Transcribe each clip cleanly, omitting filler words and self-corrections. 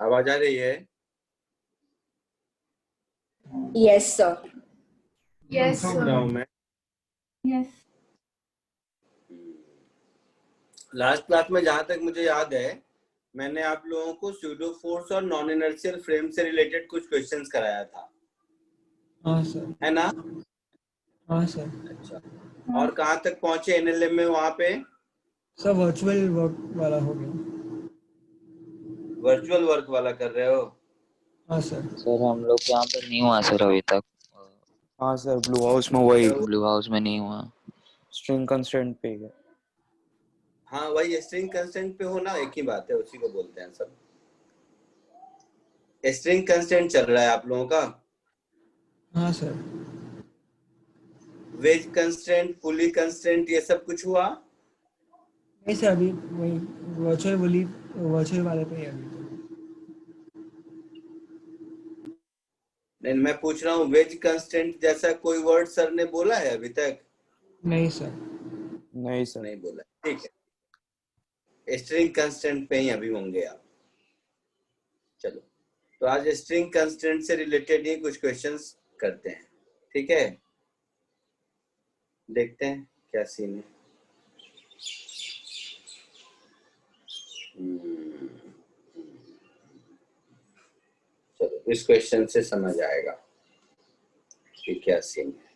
आवाज आ रही है? Yes sir. यस समझ रहा हूँ मैं। यस लास्ट क्लास में जहां तक मुझे याद है, मैंने आप लोगों को स्यूडो फोर्स और नॉन इनर्शियल फ्रेम से रिलेटेड कुछ क्वेश्चंस कराया था। हाँ सर। है ना? हाँ सर। अच्छा, और कहाँ तक पहुंचे एनएलएम में वहां पे? सर वर्चुअल वर्क वाला हो गया। वर्चुअल वर्क वाला कर रहे हो? हाँ सर। सर हम लोग यहाँ पर नहीं हुआ सर अभी तक। हाँ सर, ब्लू हाउस में वही ब्लू हाउस में नहीं हुआ। स्ट्रिंग कंस्ट्रेंट पे है। हाँ वही स्ट्रिंग कंस्टेंट पे हो ना, एक ही बात है, उसी को बोलते हैं सब। स्ट्रिंग कंस्टेंट चल रहा है आप लोगों का? हाँ सर। वेज कंस्टेंट, पुली कंस्टेंट, ये सब कुछ हुआ? नहीं सर, अभी वही वर्चुअल वाले पे ही है अभी तो। नहीं, मैं पूछ रहा हूँ वेज कंस्टेंट जैसा कोई वर्ड सर ने बोला है अभी तक? नहीं सर। नहीं सर। नहीं बोला, ठीक है। स्ट्रिंग कंस्टेंट पे ही अभी होंगे आप। चलो, तो आज स्ट्रिंग कंस्टेंट से रिलेटेड ही कुछ क्वेश्चंस करते हैं, ठीक है? देखते हैं क्या सीन है। चलो, इस क्वेश्चन से समझ आएगा कि क्या सीन है।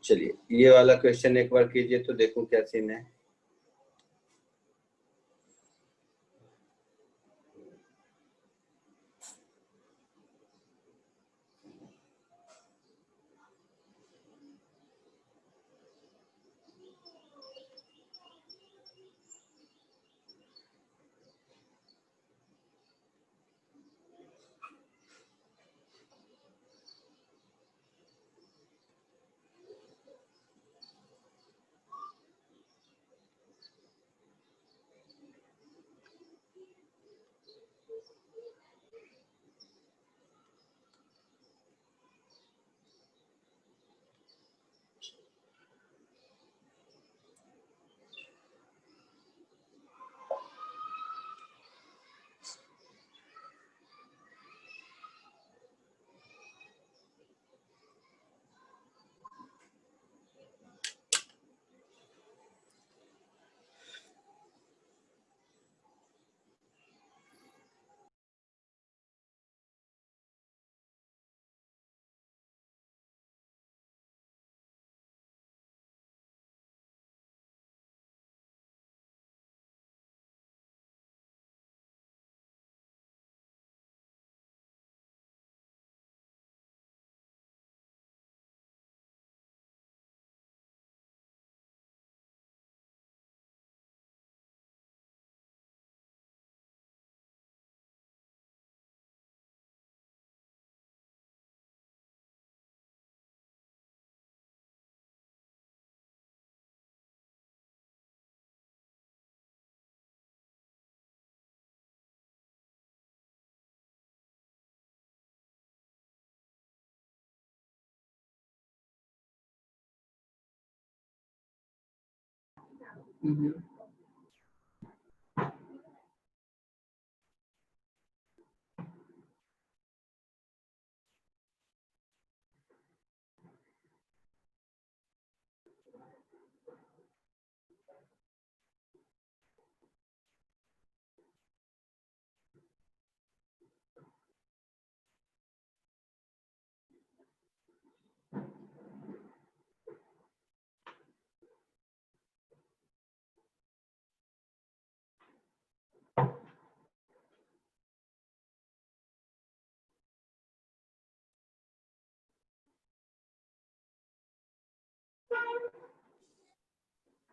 चलिए, ये वाला क्वेश्चन एक बार कीजिए तो देखो क्या सीन है।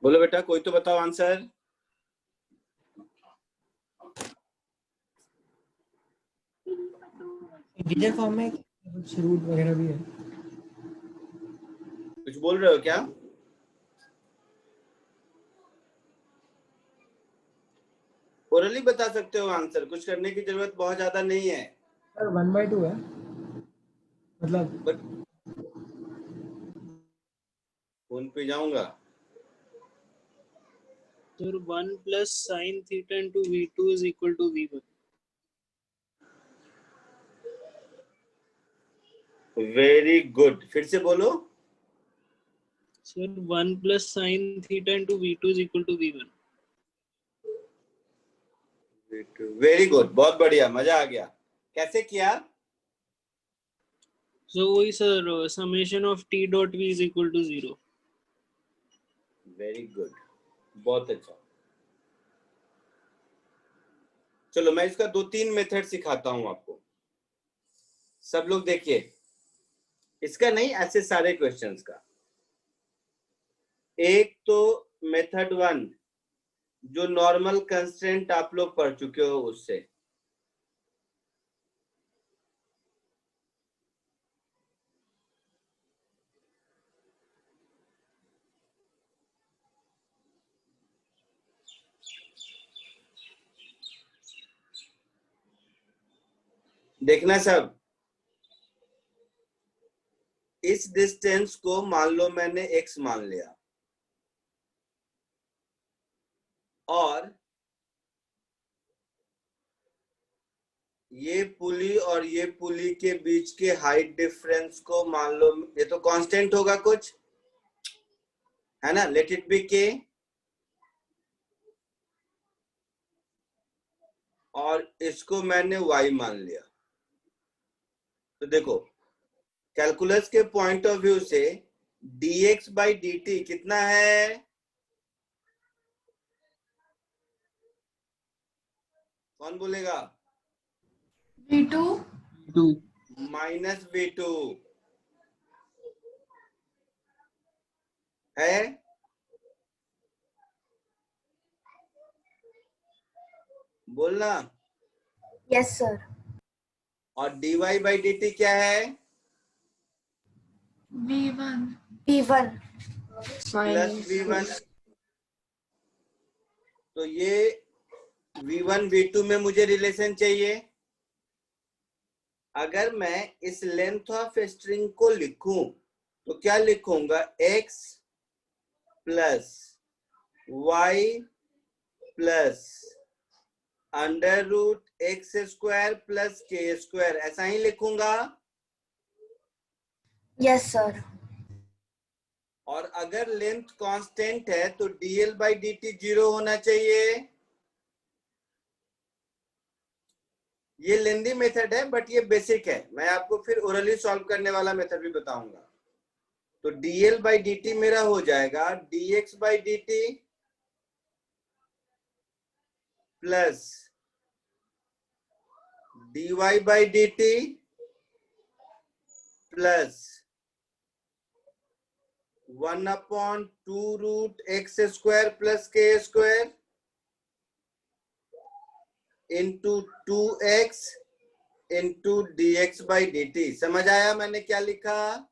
बोलो बेटा, कोई तो बताओ आंसर। इंटीजर फॉर्म में कुछ रूट वगैरह भी है। कुछ बोल रहे हो क्या? ओरली बता सकते हो आंसर, कुछ करने की जरूरत बहुत ज्यादा नहीं है। सर 1/2 है, मतलब फोन पे जाऊंगा। Sir, 1 plus sin theta into V2 is equal to V1. Very good, फिर से बोलो। Sir, 1 plus sin theta into V2 is equal to V1. Very good, बहुत बढ़िया, मजा आ गया। कैसे किया? So वही sir, summation of t dot v is equal to 0. Very good, बहुत अच्छा। चलो मैं इसका 2-3 मेथड सिखाता हूं आपको, सब लोग देखिए। इसका नहीं, ऐसे सारे क्वेश्चंस का। एक तो मेथड 1 जो नॉर्मल कंस्ट्रेंट आप लोग पढ़ चुके हो उससे। देखना सब, इस डिस्टेंस को मान लो मैंने x मान लिया, और ये पुली और ये पुली के बीच के हाइट डिफरेंस को मान लो, ये तो कांस्टेंट होगा कुछ, है ना, लेट इट बी k, और इसको मैंने y मान लिया। तो देखो कैलकुलस के पॉइंट ऑफ व्यू से dx बाई dt कितना है? कौन बोलेगा? V2. माइनस v2 है। बोलना। Yes, sir. और dy बाई dt क्या है? V1. V1. Plus v1। तो ये v1 v2 में मुझे रिलेशन चाहिए। अगर मैं इस लेंथ ऑफ स्ट्रिंग को लिखूं तो क्या लिखूंगा? x plus y plus under root x square plus k square, ऐसा ही लिखूंगा। Yes, sir. और अगर लेंथ कांस्टेंट है तो dl बाई dt 0 होना चाहिए। ये लेंदी मेथड है बट ये बेसिक है, मैं आपको फिर ओरली सॉल्व करने वाला मेथड भी बताऊंगा। तो dl बाई dt मेरा हो जाएगा dx by dt plus dy by dt plus 1/2 root x square plus k square into 2x into dx by dt। समझ आया मैंने क्या लिखा?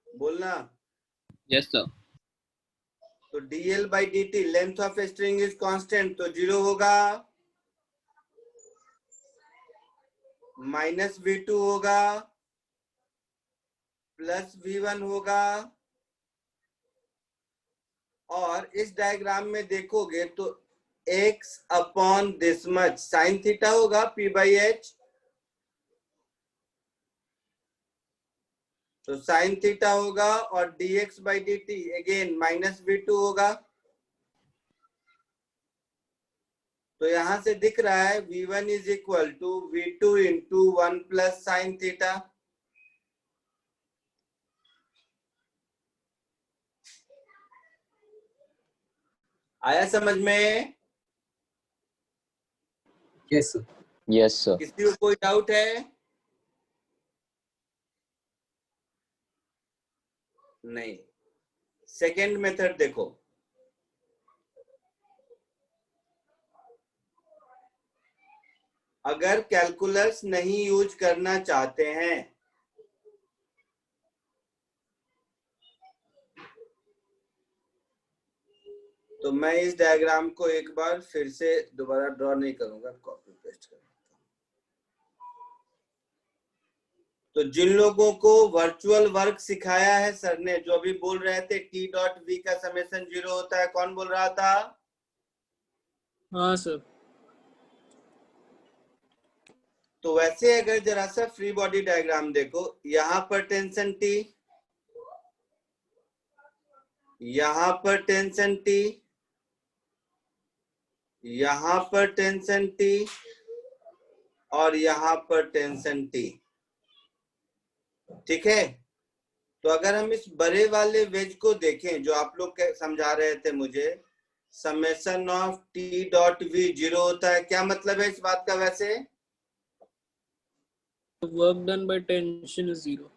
बोलना। Yes sir. तो dl by dt, length of string is constant तो 0 होगा, माइनस v2 होगा प्लस v1 होगा। और इस डायग्राम में देखोगे तो x upon this much sine theta होगा p बाई h। तो साइन थीटा होगा और dx by dt again minus v2 होगा। तो यहां से दिख रहा है v1 is equal to v2 into 1 plus sine theta. आया समझ में? Yes sir. Yes sir. किसी को कोई डाउट है? नहीं। सेकेंड मेथड देखो, अगर कैलकुलस नहीं यूज करना चाहते हैं तो मैं इस डायग्राम को एक बार फिर से दोबारा ड्रॉ नहीं करूंगा, कॉपी पेस्ट करूंगा। तो जिन लोगों को वर्चुअल वर्क सिखाया है सर ने, जो अभी बोल रहे थे टी डॉट वी का समेशन 0 होता है, कौन बोल रहा था? हाँ सर। तो वैसे अगर जरा सा फ्री बॉडी डायग्राम देखो, यहाँ पर टेंशन टी, यहाँ पर टेंशन टी, यहाँ पर टेंशन टी और यहाँ पर टेंशन टी, ठीक है। तो अगर हम इस बड़े वाले वेज को देखें जो आप लोग समझा रहे थे मुझे, summation of t dot v 0 होता है, क्या मतलब है इस बात का? वैसे work done by tension is 0।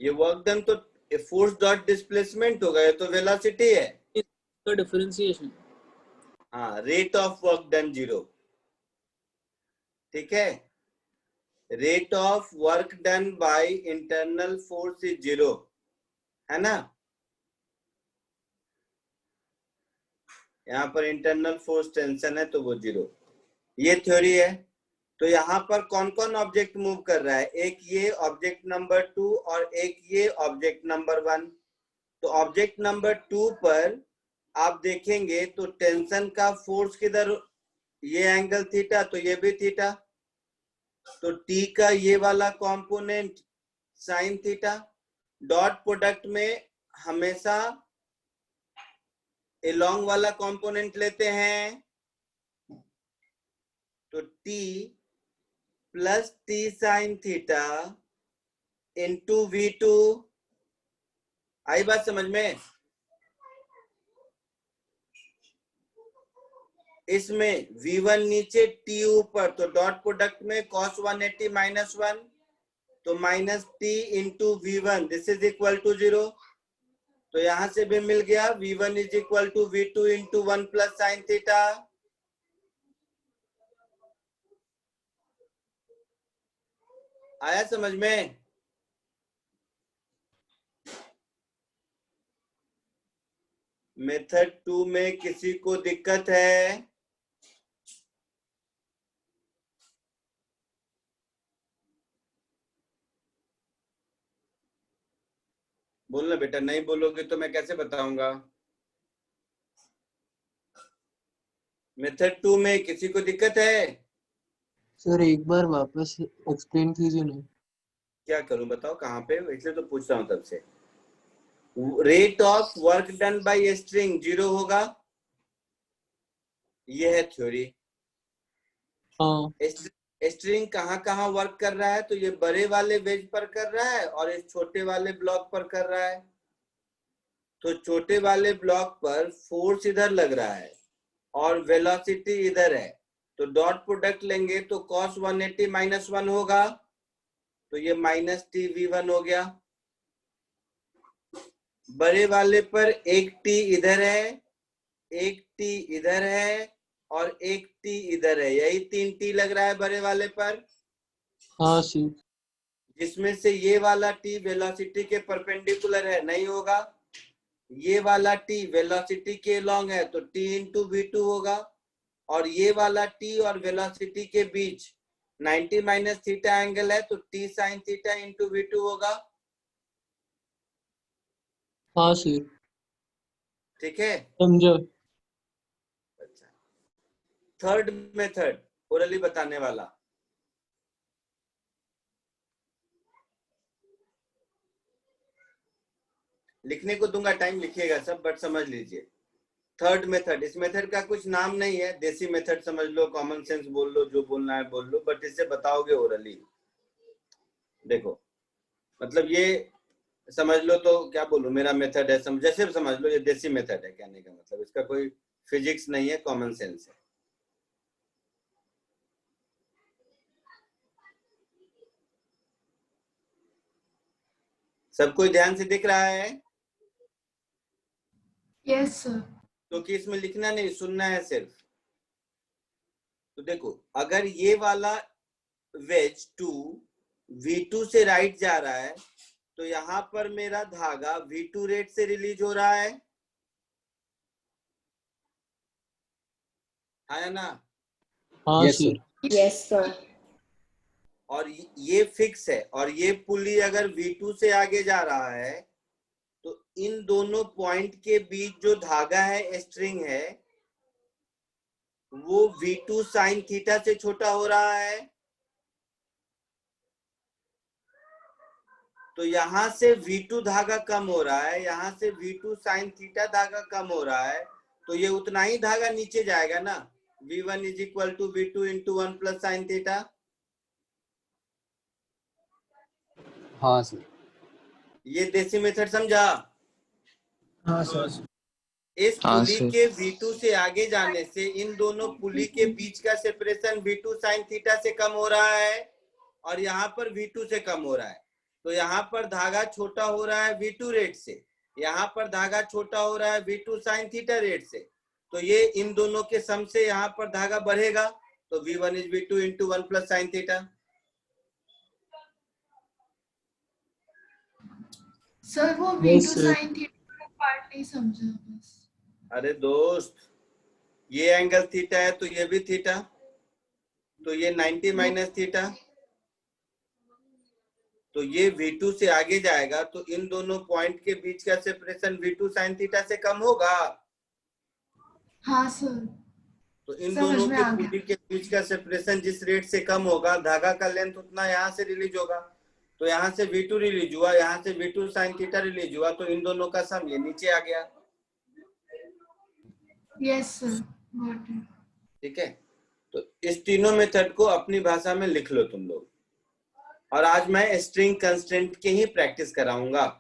ये वर्क डन तो फोर्स डॉट डिस्प्लेसमेंट होगा, ये तो वेलोसिटी है, इसका डिफरेंशिएशन। हाँ, रेट ऑफ वर्क डन 0, ठीक है। Rate of work done by internal force is 0, है ना। यहाँ पर इंटरनल फोर्स टेंशन है तो वो 0, ये थ्योरी है। तो यहाँ पर कौन कौन ऑब्जेक्ट मूव कर रहा है? एक ये ऑब्जेक्ट नंबर 2 और एक ये ऑब्जेक्ट नंबर 1। तो ऑब्जेक्ट नंबर 2 पर आप देखेंगे तो टेंशन का फोर्स किधर, ये एंगल थीटा, तो ये भी थीटा, तो टी का ये वाला component sine theta. Dot product में हमेशा एलोंग वाला कंपोनेंट लेते हैं, तो t plus t sine theta into V2। आई बात समझ में? इसमें V1 नीचे T ऊपर, तो डॉट प्रोडक्ट में cos 180 माइनस 1, तो minus T into V1, this is equal to 0। तो यहां से भी मिल गया V1 is equal to V2 into 1 plus sine theta. आया समझ में? मेथड 2 में किसी को दिक्कत है? बोलना बेटा, नहीं बोलोगे तो मैं कैसे बताऊंगा। मेथड 2 में किसी को दिक्कत है? सर एक बार वापस एक्सप्लेन कीजिए ना। क्या करूं बताओ, कहाँ पे? इसलिए तो पूछ रहा हूं तब से। Rate of work done by string 0 होगा, ये है थ्योरी। हाँ स्ट्रिंग कहाँ कहाँ वर्क कर रहा है? तो ये बड़े वाले वेज पर कर रहा है और इस छोटे वाले ब्लॉक पर कर रहा है। तो छोटे वाले ब्लॉक पर फोर्स इधर लग रहा है और वेलोसिटी इधर है, तो डॉट प्रोडक्ट लेंगे तो cos 180 माइनस 1 होगा, तो ये माइनस टी V1 हो गया। बड़े वाले पर एक टी इधर है, एक टी इधर है और एक टी इधर है, यही 3 टी लग रहा है बड़े वाले पर। हाँ सर। जिसमें से ये वाला टी वेलोसिटी के परपेंडिकुलर है, नहीं होगा। ये वाला टी वेलोसिटी के लॉन्ग है, तो टी इंटू V2 होगा। और ये वाला टी और वेलोसिटी के बीच 90 माइनस थीटा एंगल है, तो T sine theta into V2 होगा। हाँ सर ठीक है, समझा। अच्छा। थर्ड मेथड ओरली बताने वाला, लिखने को दूंगा, टाइम लिखिएगा सब, बट समझ लीजिए। थर्ड मेथड, इस मेथड का कुछ नाम नहीं है, देसी मेथड समझ लो, कॉमन सेंस बोल लो, जो बोलना है बोल लो, बट इससे बताओगे ओरली। देखो मतलब ये समझ लो, तो क्या बोलूं, मेरा मेथड है, जैसे समझ लो, ये देसी मेथड है, कहने का मतलब इसका कोई फिजिक्स नहीं है, कॉमन सेंस है। सब कोई ध्यान से दिख रहा है? Yes, sir. क्योंकि इसमें लिखना नहीं, सुनना है सिर्फ। तो देखो, अगर ये वाला वेज 2 V2 से राइट जा रहा है, तो यहाँ पर मेरा धागा V2 रेट से रिलीज हो रहा है ना? हाँ Yes, sir. sir. Yes, sir. और ये फिक्स है, और ये पुली अगर V2 से आगे जा रहा है तो इन दोनों पॉइंट के बीच जो धागा है, स्ट्रिंग है, वो V2 साइन थीटा से छोटा हो रहा है। तो यहां से V2 धागा कम हो रहा है, यहां से V2 साइन थीटा धागा कम हो रहा है, तो ये उतना ही धागा नीचे जाएगा ना। V1 is equal to V2 into 1 plus sine theta. हाँ सर। ये देसी मेथड समझा? हाँ सर। इस हाँ, पुली सर। के V2 से आगे जाने से इन दोनों पुली के बीच का सेपरेशन V2 साइन थीटा से कम हो रहा है, और यहाँ पर V2 से कम हो रहा है। तो यहाँ पर धागा छोटा हो रहा है V2 रेट से, यहाँ पर धागा छोटा हो रहा है V2 साइन थीटा रेट से। तो ये इन दोनों के सम से यहाँ पर धागा बढ़ेगा, तो V1 is V2 into 1 plus sine theta. Sir वो Yes, V2 sir. sin theta का पार्ट नहीं समझा बस। अरे दोस्त, ये एंगल थीटा है तो ये भी थीटा, तो ये 90 माइनस थीटा, तो ये V2 से आगे जाएगा, तो इन दोनों पॉइंट के बीच का सेपरेशन V2 साइन थीटा से कम होगा। हाँ सर। तो इन समझ दोनों में के आ गया। पुली के बीच का सेपरेशन जिस रेट से कम होगा, धागा का लेंथ उतना यहाँ से रिलीज होगा। तो यहाँ से V2 रिलीज हुआ, यहाँ से V2 साइन थीटा रिलीज हुआ, तो इन दोनों का सम ये नीचे आ गया। Yes sir, got it. ठीक है, तो इस तीनों मेथड को अपनी भाषा में लिख लो तुम लोग। और आज मैं स्ट्रिंग कंस्ट्रेंट की ही प्रैक्टिस कराऊंगा।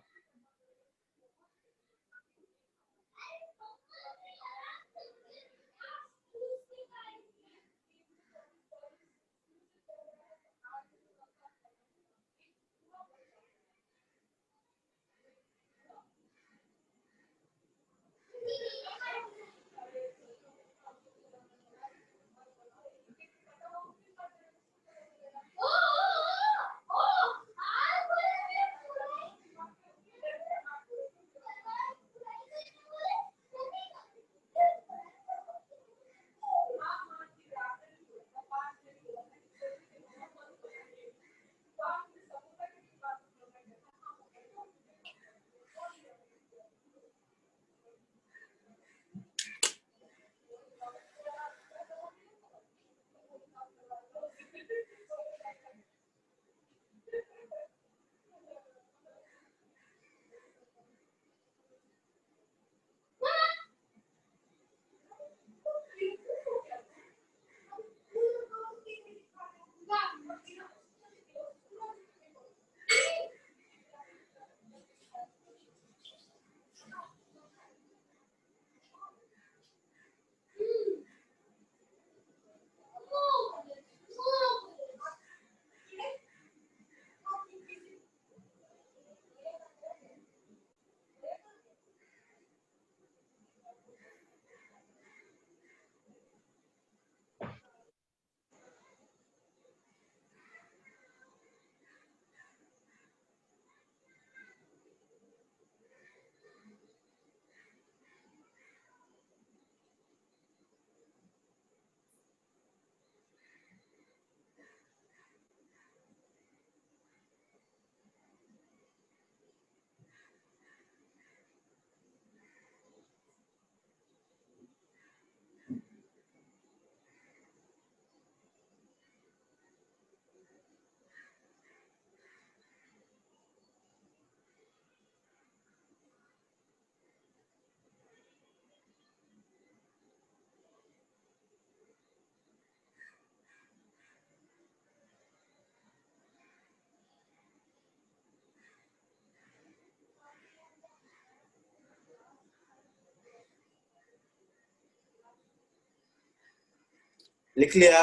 लिख लिया?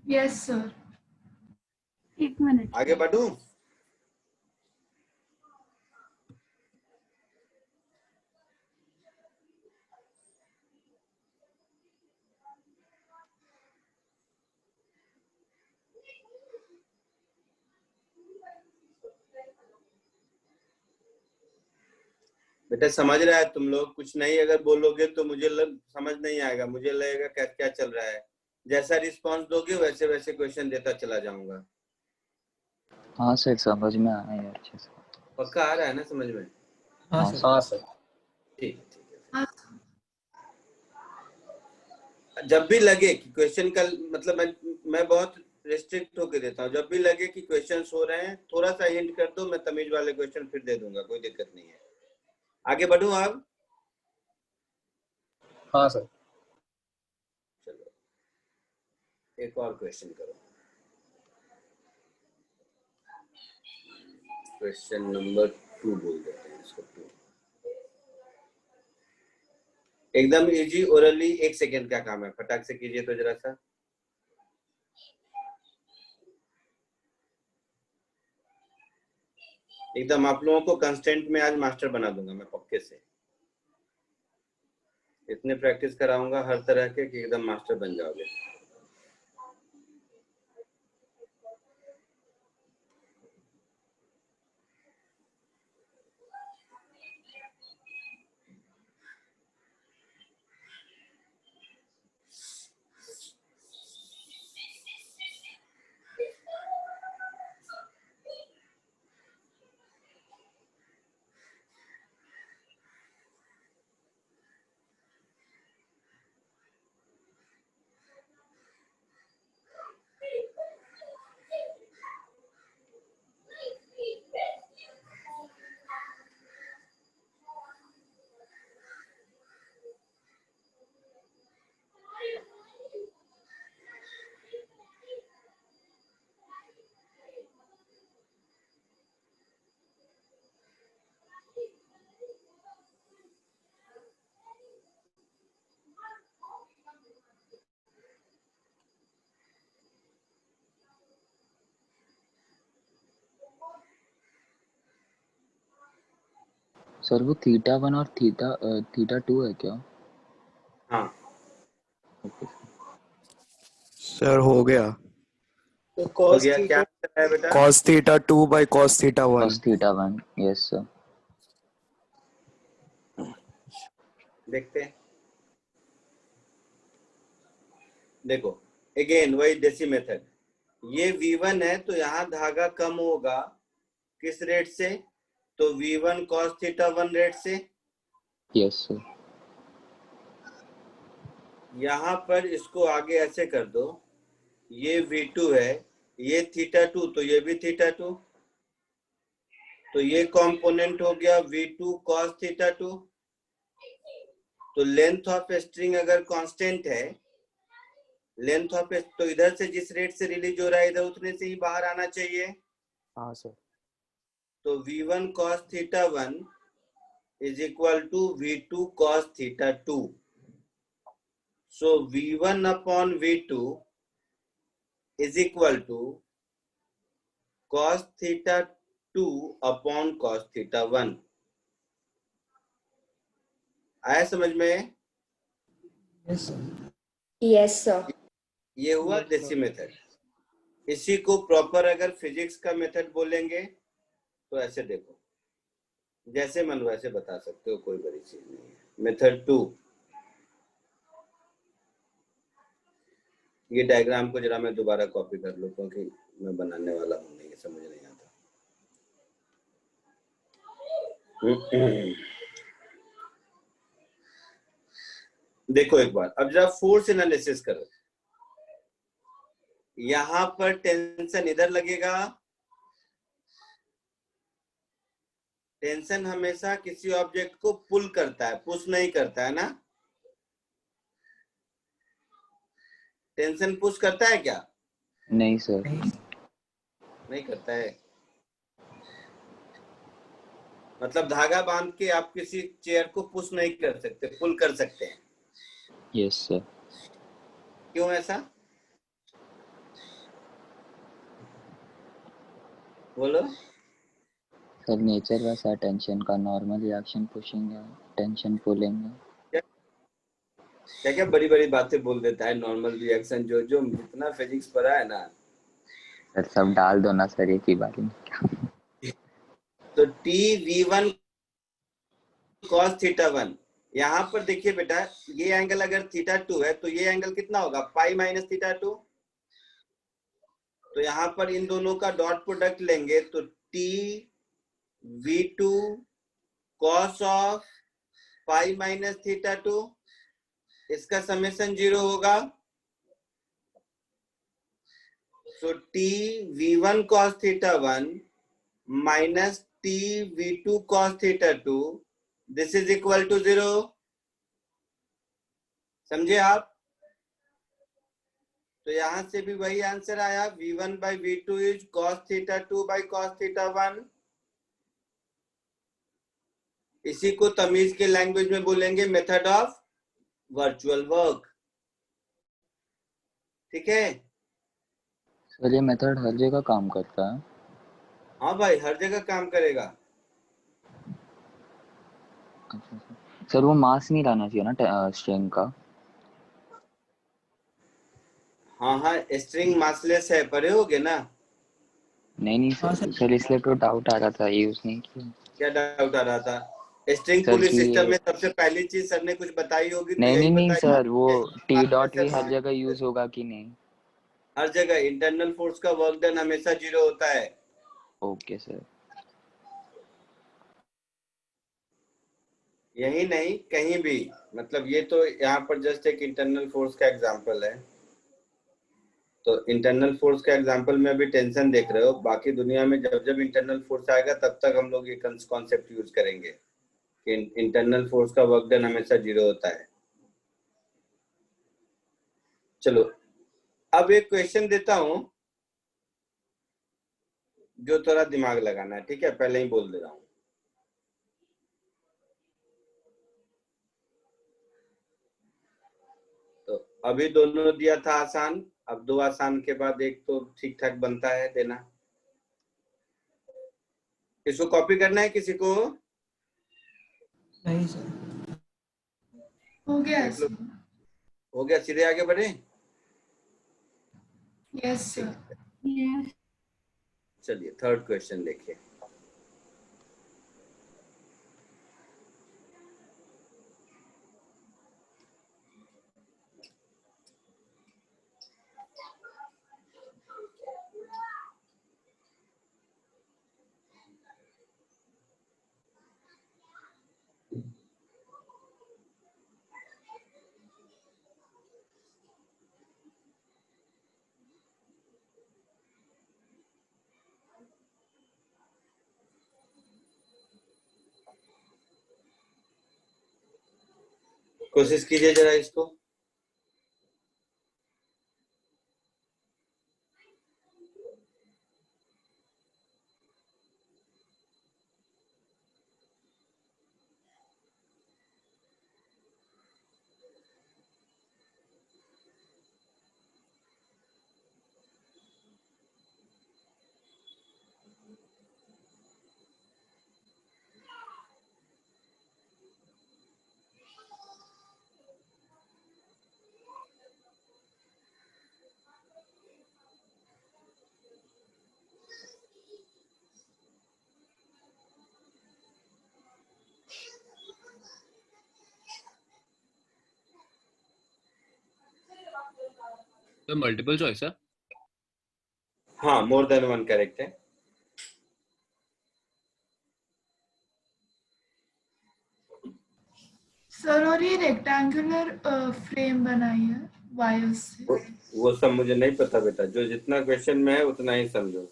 Yes sir. एक मिनट। आगे बढ़ूं? बेटा समझ रहा है तुम लोग? कुछ नहीं अगर बोलोगे तो मुझे समझ नहीं आएगा, मुझे लगेगा क्या क्या चल रहा है। जैसा रिस्पांस दोगे वैसे वैसे क्वेश्चन देता चला जाऊंगा। हाँ सर समझ में आया है अच्छे से। पक्का आ रहा है ना समझ में? हाँ हाँ सर। सर। सर। ठीक ठीक है। हाँ सर। जब भी लगे कि क्वेश्चन का मतलब मैं बहुत रिस्ट्रिक्ट होकर देता हूँ, जब भी लगे कि क्वेश्चन हो रहे हैं थोड़ा सा हिंट कर दो, मैं तमीज वाले क्वेश्चन फिर दे दूंगा, कोई दिक्कत नहीं है। आगे बढ़ूं अब? हाँ सर। चलो एक और क्वेश्चन करो। क्वेश्चन नंबर 2 बोल देते हैं इसको, 2 एकदम इजी ओरली, 1 सेकेंड का काम है, फटाक से कीजिए तो जरा सा। एकदम आप लोगों को कंस्टेंट में आज मास्टर बना दूंगा मैं पक्के से, इतने प्रैक्टिस कराऊंगा हर तरह के कि एकदम मास्टर बन जाओगे। सर वो थीटा 1 और थीटा 2 है क्या? हाँ ओके। सर हो गया। तो हो cos गया, क्या थीटा है बेटा? cos theta 2 by cos theta 1। cos theta 1 yes sir. देखते हैं, देखो अगेन वही देसी मेथड। ये V1 है तो यहाँ धागा कम होगा किस रेट से? तो V1 cos थीटा 1 रेट से। Yes sir. यहाँ पर इसको आगे ऐसे कर दो, ये V2 है, ये थीटा 2 तो ये भी थीटा 2, तो ये कंपोनेंट हो गया V2 cos थीटा 2। तो लेंथ ऑफ स्ट्रिंग अगर कांस्टेंट है, लेंथ ऑफ तो इधर से जिस रेट से रिलीज हो रहा है इधर उतने से ही बाहर आना चाहिए। हाँ सर। तो V1 cos theta 1 is equal to V2 cos theta 2. So V1 upon V2 is equal to cos theta 2 upon cos theta 1. आया समझ में? Yes sir. Yes, sir. ये हुआ देसी मेथड। इसी को प्रॉपर अगर फिजिक्स का मेथड बोलेंगे तो ऐसे देखो, जैसे मन वैसे बता सकते हो, कोई बड़ी चीज नहीं है। मेथड 2, ये डायग्राम को जरा मैं दोबारा कॉपी कर लूं क्योंकि मैं बनाने वाला हूं नहीं, समझ नहीं आता। देखो एक बार, अब जरा फोर्स एनालिसिस करो। यहां पर टेंशन इधर लगेगा, टेंशन हमेशा किसी ऑब्जेक्ट को पुल करता है, पुश नहीं करता है ना? टेंशन पुश करता है क्या? नहीं सर। नहीं करता है। मतलब धागा बांध के आप किसी चेयर को पुश नहीं कर सकते, पुल कर सकते हैं। Yes sir. क्यों ऐसा? बोलो। सर नेचर वैसा है टेंशन का, नॉर्मल रिएक्शन पुशिंग है, टेंशन पुलिंग है। क्या क्या बड़ी बड़ी बातें बोल देता है, नॉर्मल रिएक्शन। जो जो जितना फिजिक्स पढ़ा है ना सर सब डाल दो ना सर एक ही बार में। तो T V1 cos theta 1 यहाँ पर देखिए बेटा, ये एंगल अगर थीटा 2 है तो ये एंगल कितना होगा, पाई माइनस थीटा 2। तो यहाँ पर इन दोनों का डॉट प्रोडक्ट लेंगे तो T v2 cos of pi minus theta 2, इसका समेशन 0 होगा। So T v1 cos theta 1 minus T v2 cos theta 2, this is equal to 0। समझे आप? तो यहां से भी वही आंसर आया, v1 by v2 is cos theta 2 by cos theta 1। इसी को तमीज के लैंग्वेज में बोलेंगे मेथड ऑफ वर्चुअल वर्क। ठीक है? सर ये मेथड हर जगह काम करता है? हाँ भाई, हर जगह काम करेगा। अच्छा सर, वो मास नहीं लाना चाहिए ना स्ट्रिंग का? हाँ हाँ, स्ट्रिंग मासलेस है, पढ़े होगे ना? नहीं हाँ सर, सर। इसलिए तो डाउट आ रहा था, यूज नहीं किया क्या डाउट आ रहा था? स्ट्रिंग सर पुलिस कि सिस्टम में सबसे पहली चीज सर ने कुछ बताई होगी तो नहीं यही नहीं नहीं बताई सर, वो टी डॉट भी हर मास। जगह यूज होगा कि नहीं? हर जगह इंटरनल फोर्स का वर्क डन हमेशा 0 होता है। Okay sir. यही नहीं, कहीं भी, मतलब ये तो यहाँ पर जस्ट एक इंटरनल फोर्स का एग्जांपल है। तो इंटरनल फोर्स का एग्जांपल में अभी टेंशन देख रहे हो, बाकी दुनिया में जब जब इंटरनल फोर्स आएगा तब तक हम लोग ये कॉन्सेप्ट यूज करेंगे कि इंटरनल फोर्स का वर्क डन हमेशा 0 होता है। चलो, अब एक क्वेश्चन देता हूं जो थोड़ा दिमाग लगाना है, ठीक है? पहले ही बोल दे रहा हूं। तो अभी दोनों दिया था आसान, अब दो आसान के बाद एक तो ठीक ठाक बनता है देना। इसको कॉपी करना है किसी को? नहीं सर। हो गया देख लो, सर। हो गया, सीधे आगे बढ़े। Yes sir. Yes. चलिए थर्ड क्वेश्चन देखिए। कोशिश कीजिए जरा इसको। तो मल्टीपल चॉइस है? हाँ, मोर देन वन करेक्ट है। सर और ये रेक्टेंगुलर फ्रेम बनाई है वायर्स से। वो सब मुझे नहीं पता बेटा, जो जितना क्वेश्चन में है उतना ही समझो।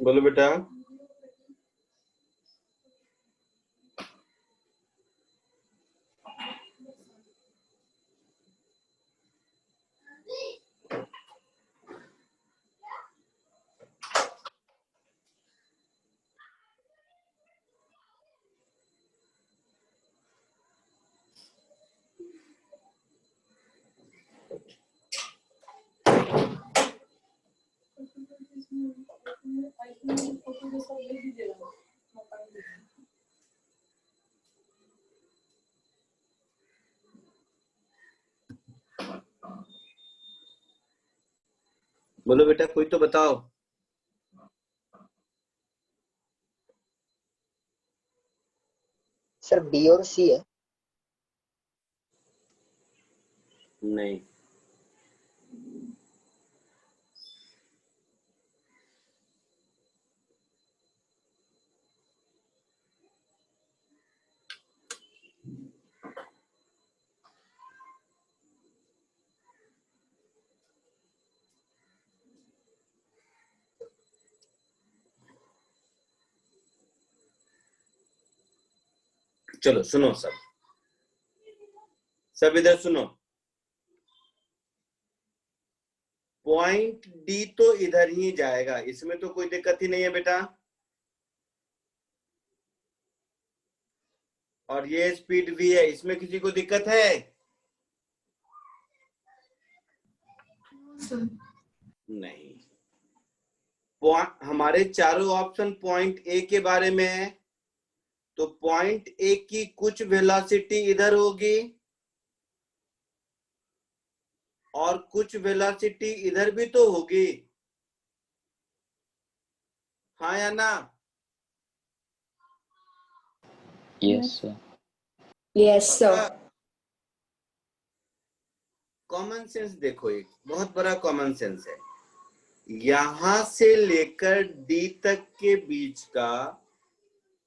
बोलो बेटा। बोलो बेटा, कोई तो बताओ। सर बी और सी है। नहीं, चलो सुनो सब इधर सुनो। पॉइंट डी तो इधर ही जाएगा, इसमें तो कोई दिक्कत ही नहीं है बेटा। और ये स्पीड भी है, इसमें किसी को दिक्कत है? सर नहीं। हमारे चारों ऑप्शन पॉइंट ए के बारे में है, तो पॉइंट ए की कुछ वेलोसिटी इधर होगी और कुछ वेलोसिटी इधर भी तो होगी, हाँ या ना? Yes sir. Yes sir. Common sense देखो, एक बहुत बड़ा कॉमन सेंस है। यहां से लेकर डी तक के बीच का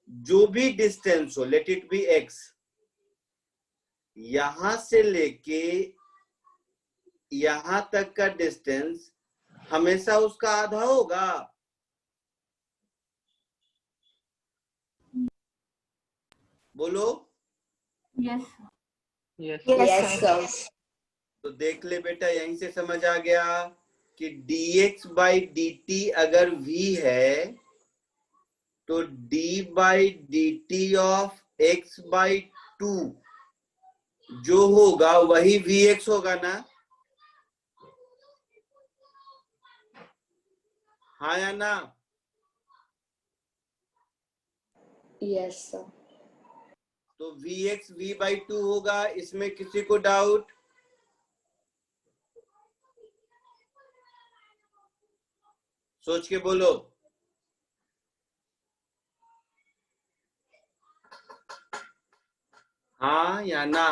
जो भी डिस्टेंस हो, लेट इट बी एक्स, यहां से लेके यहां तक का डिस्टेंस हमेशा उसका आधा होगा। बोलो। Yes yes sir. तो देख ले बेटा, यहीं से समझ आ गया कि dx बाई dt अगर v है तो d by dt of x by 2 जो होगा वही vx होगा ना, हाँ या ना? Yes sir. तो vx v बाई 2 होगा, इसमें किसी को डाउट? सोच के बोलो। हाँ या ना?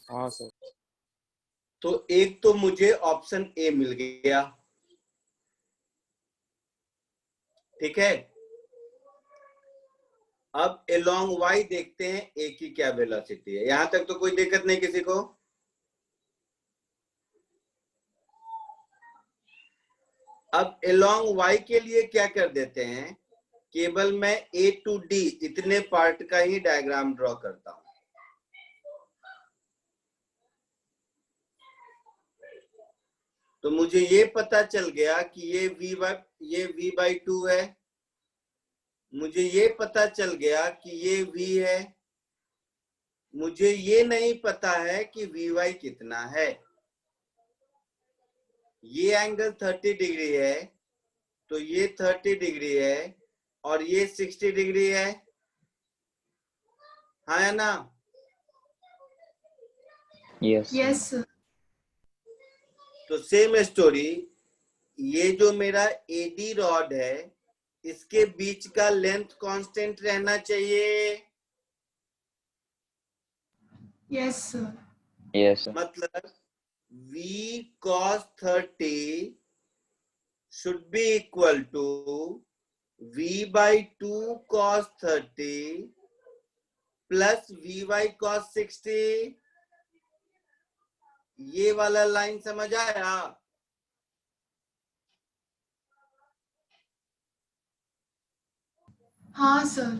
हाँ सर। तो एक तो मुझे ऑप्शन ए मिल गया, ठीक है। अब along y देखते हैं ए की क्या वेलोसिटी है। यहां तक तो कोई दिक्कत नहीं किसी को? अब along y के लिए क्या कर देते हैं, केवल मैं a to d इतने पार्ट का ही डायग्राम ड्रॉ करता हूं। तो मुझे ये पता चल गया कि ये v बाई 2 है, मुझे ये पता चल गया कि ये v है, मुझे ये नहीं पता है कि vy कितना है। ये एंगल 30 डिग्री है, तो ये 30 डिग्री है और ये 60 डिग्री है, हाँ या ना? Yes yes sir. तो सेम स्टोरी, ये जो मेरा एडी रॉड है इसके बीच का लेंथ कांस्टेंट रहना चाहिए। Yes sir. यस मतलब v cos 30 should be equal to v by 2 cos 30 plus vy cos 60। ये वाला लाइन समझ आया? हाँ सर।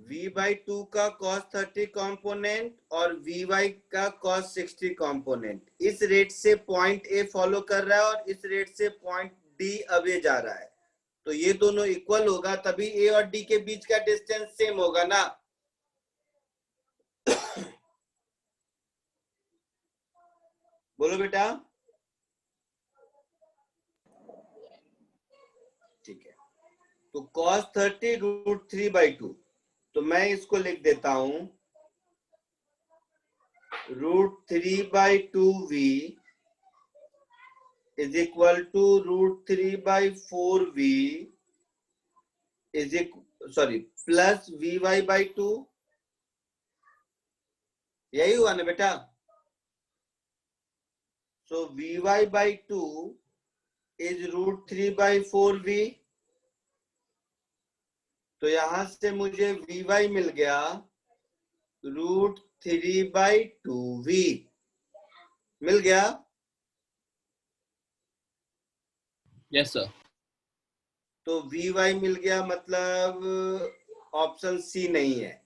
v/2 का cos 30 कंपोनेंट और vy का cos 60 कंपोनेंट इस रेट से पॉइंट ए फॉलो कर रहा है और इस रेट से पॉइंट डी अवे जा रहा है, तो ये दोनों इक्वल होगा तभी ए और डी के बीच का डिस्टेंस सेम होगा ना। बोलो बेटा। ठीक है, तो cos 30 √3/2, तो मैं इसको लिख देता हूं √3/2v is equal to √3/4v sorry plus vy/2। यही हुआ ना बेटा। सो vy/2 इज √3/4v, तो यहां से मुझे vy मिल गया √3/2v मिल गया। Yes sir. तो vy मिल गया, मतलब ऑप्शन सी नहीं है।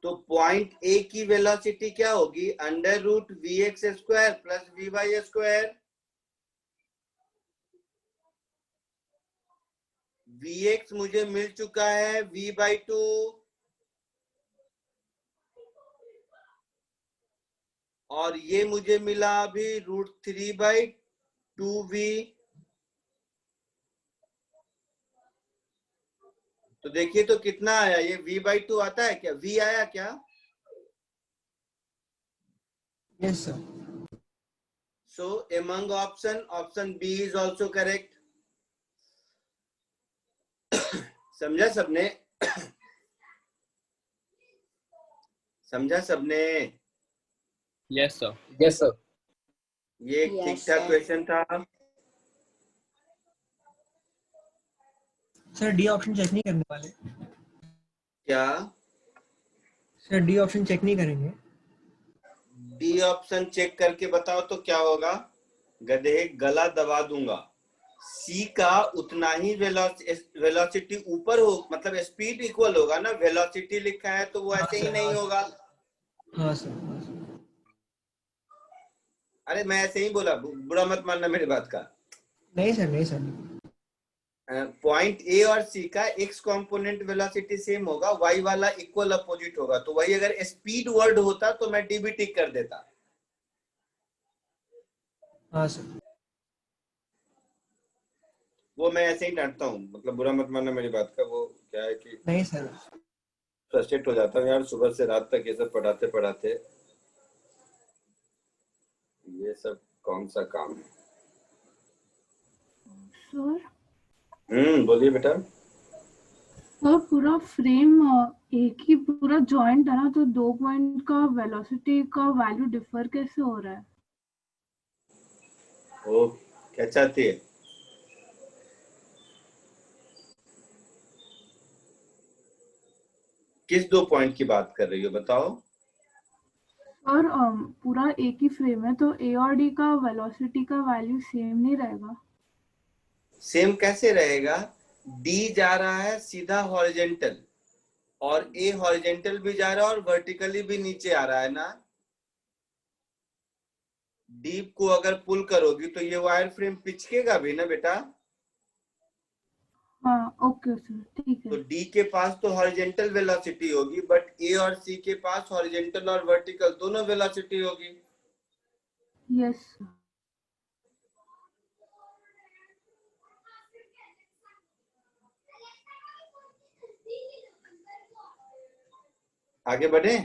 तो पॉइंट ए की वेलोसिटी क्या होगी? √vx² plus vy²। vx मुझे मिल चुका है v/2, और ये मुझे मिला अभी √3/2v। तो देखिए तो कितना आया, ये v/2 आता है क्या? v आया क्या? Yes sir. So among option B is also correct. समझा सबने? समझा सबने? Yes sir. Yes sir. ये एक Yes, ठीक ठाक sir. क्वेश्चन था। सर डी ऑप्शन चेक नहीं करने वाले? क्या सर डी ऑप्शन चेक नहीं करेंगे? डी ऑप्शन चेक करके बताओ तो क्या होगा? गधे गला दबा दूंगा। सी का उतना ही वेलोसिटी ऊपर हो, मतलब स्पीड इक्वल होगा ना। वेलोसिटी लिखा है तो वो ऐसे ही नहीं होगा। हाँ सर, हाँ सर। अरे मैं ऐसे ही बोला, बुरा मत मानना मेरी बात का। नहीं सर, नहीं सर। पॉइंट ए और सी का एक्स कंपोनेंट वेलोसिटी सेम होगा, वाई वाला इक्वल अपोजिट होगा। तो वही अगर स्पीड वर्ड होता तो मैं डी भी टिक कर देता। हाँ सर। वो मैं ऐसे ही डांटता हूँ, मतलब बुरा मत मानना मेरी बात का। वो क्या है कि नहीं सर। फ्रस्ट्रेट हो जाता हूँ यार, सुबह से रात तक ये सब पढ़ाते पढ़ाते। ये सब कौन सा काम है? सर बोलिए बेटा। सर पूरा फ्रेम एक ही पूरा जॉइंट है ना, तो 2 पॉइंट का वेलोसिटी का वैल्यू डिफर कैसे हो रहा है? ओ क्या चाहती है? किस 2 पॉइंट की बात कर रही हो बताओ? और पूरा एक ही फ्रेम है तो ए और डी का वेलोसिटी का वैल्यू सेम नहीं रहेगा? सेम कैसे रहेगा? डी जा रहा है सीधा हॉरिजेंटल, और ए हॉरिजेंटल भी जा रहा है और वर्टिकली भी नीचे आ रहा है ना। डीप को अगर पुल करोगी तो ये वायर फ्रेम पिचकेगा भी ना बेटा। हाँ ओके सर, ठीक तो है। डी के पास तो हॉरिजेंटल वेलोसिटी होगी, बट ए और सी के पास हॉरिजेंटल और वर्टिकल दोनों वेलोसिटी होगी। Yes sir. आगे बढ़े?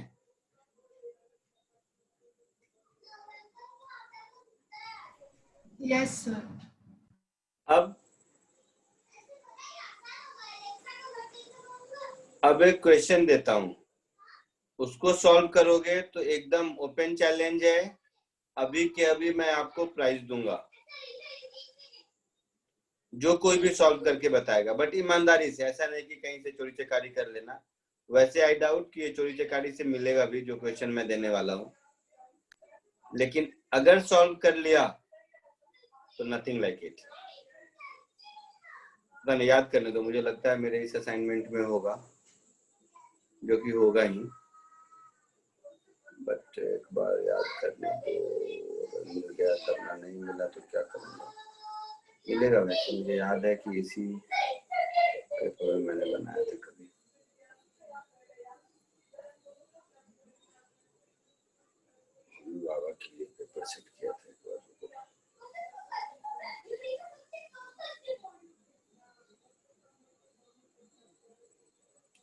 Yes sir. अब एक क्वेश्चन देता हूं, उसको सॉल्व करोगे तो एकदम ओपन चैलेंज है। अभी के अभी मैं आपको प्राइज दूंगा, जो कोई भी सॉल्व करके बताएगा, बट ईमानदारी से। ऐसा नहीं कि कहीं से चोरी चकारी कर लेना। वैसे आई डाउट कि ये चोरी चकारी से मिलेगा भी जो क्वेश्चन मैं देने वाला हूं, लेकिन अगर सॉल्व कर लिया तो नथिंग लाइक इट। नहीं, याद करने दो, मुझे लगता है मेरे इस असाइनमेंट में होगा, जो कि होगा ही, बट एक बार याद करने दो। अगर मिल गया करना, नहीं मिला तो क्या करूँगा। मिलेगा वैसे, मुझे याद है कि इसी पेपर में मैंने बनाया था कभी। बाबा के लिए पेपर सेट किया था एक बार।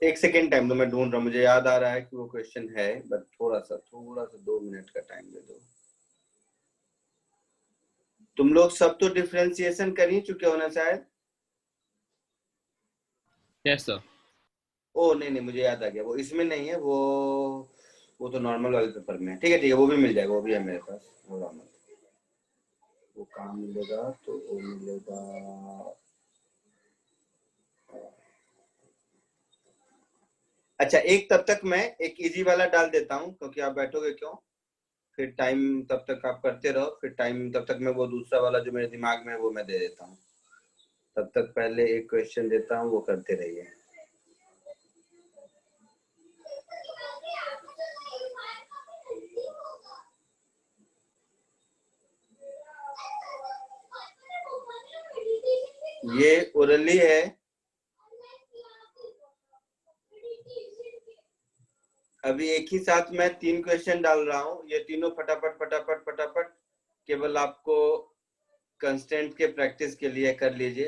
एक सेकेंड टाइम दो, मैं ढूंढ रहा हूँ। मुझे याद आ रहा है कि वो क्वेश्चन है, बट थोड़ा सा 2 मिनट का टाइम दे दो। तुम लोग सब तो डिफरेंशिएशन कर ही चुके हो ना शायद? Yes, sir. ओ नहीं, मुझे याद आ गया, वो इसमें नहीं है, वो तो नॉर्मल वाले पेपर में है। ठीक है, वो भी मिल जाएगा, वो भी है मेरे पास। वो काम मिलेगा तो वो मिलेगा। अच्छा, तब तक मैं एक इजी वाला डाल देता हूँ, क्योंकि आप बैठोगे क्यों, फिर टाइम तब तक आप करते रहो, फिर टाइम तब तक मैं वो दूसरा वाला जो मेरे दिमाग में है वो मैं दे देता हूँ। तब तक पहले एक क्वेश्चन देता हूँ, वो करते रहिए। ये ओरली है। अभी एक ही साथ मैं 3 क्वेश्चन डाल रहा हूँ, ये तीनों फटाफट फटाफट फटाफट केवल आपको कंस्टेंट के प्रैक्टिस के लिए कर लीजिए।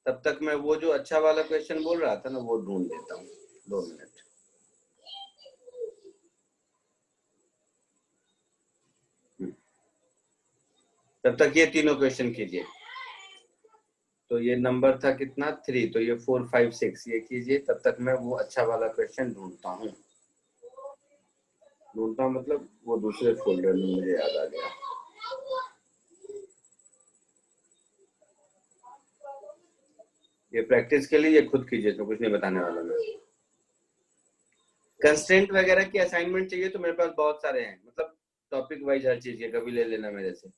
तब तक मैं वो जो अच्छा वाला क्वेश्चन बोल रहा था ना, वो ढूंढ देता हूँ। 2 मिनट। तब तक ये तीनों क्वेश्चन कीजिए। तो ये नंबर था कितना, 3, तो ये 4 5 6 ये कीजिए। तब तक मैं वो अच्छा वाला क्वेश्चन ढूंढता हूँ। मतलब वो दूसरे फोल्डर में मुझे याद आ गया। ये प्रैक्टिस के लिए, ये खुद कीजिए, तो कुछ नहीं बताने वाला मैं। कंस्ट्रेंट वगैरह की असाइनमेंट चाहिए तो मेरे पास बहुत सारे हैं, मतलब टॉपिक वाइज हर चीज के, कभी ले लेना मेरे से।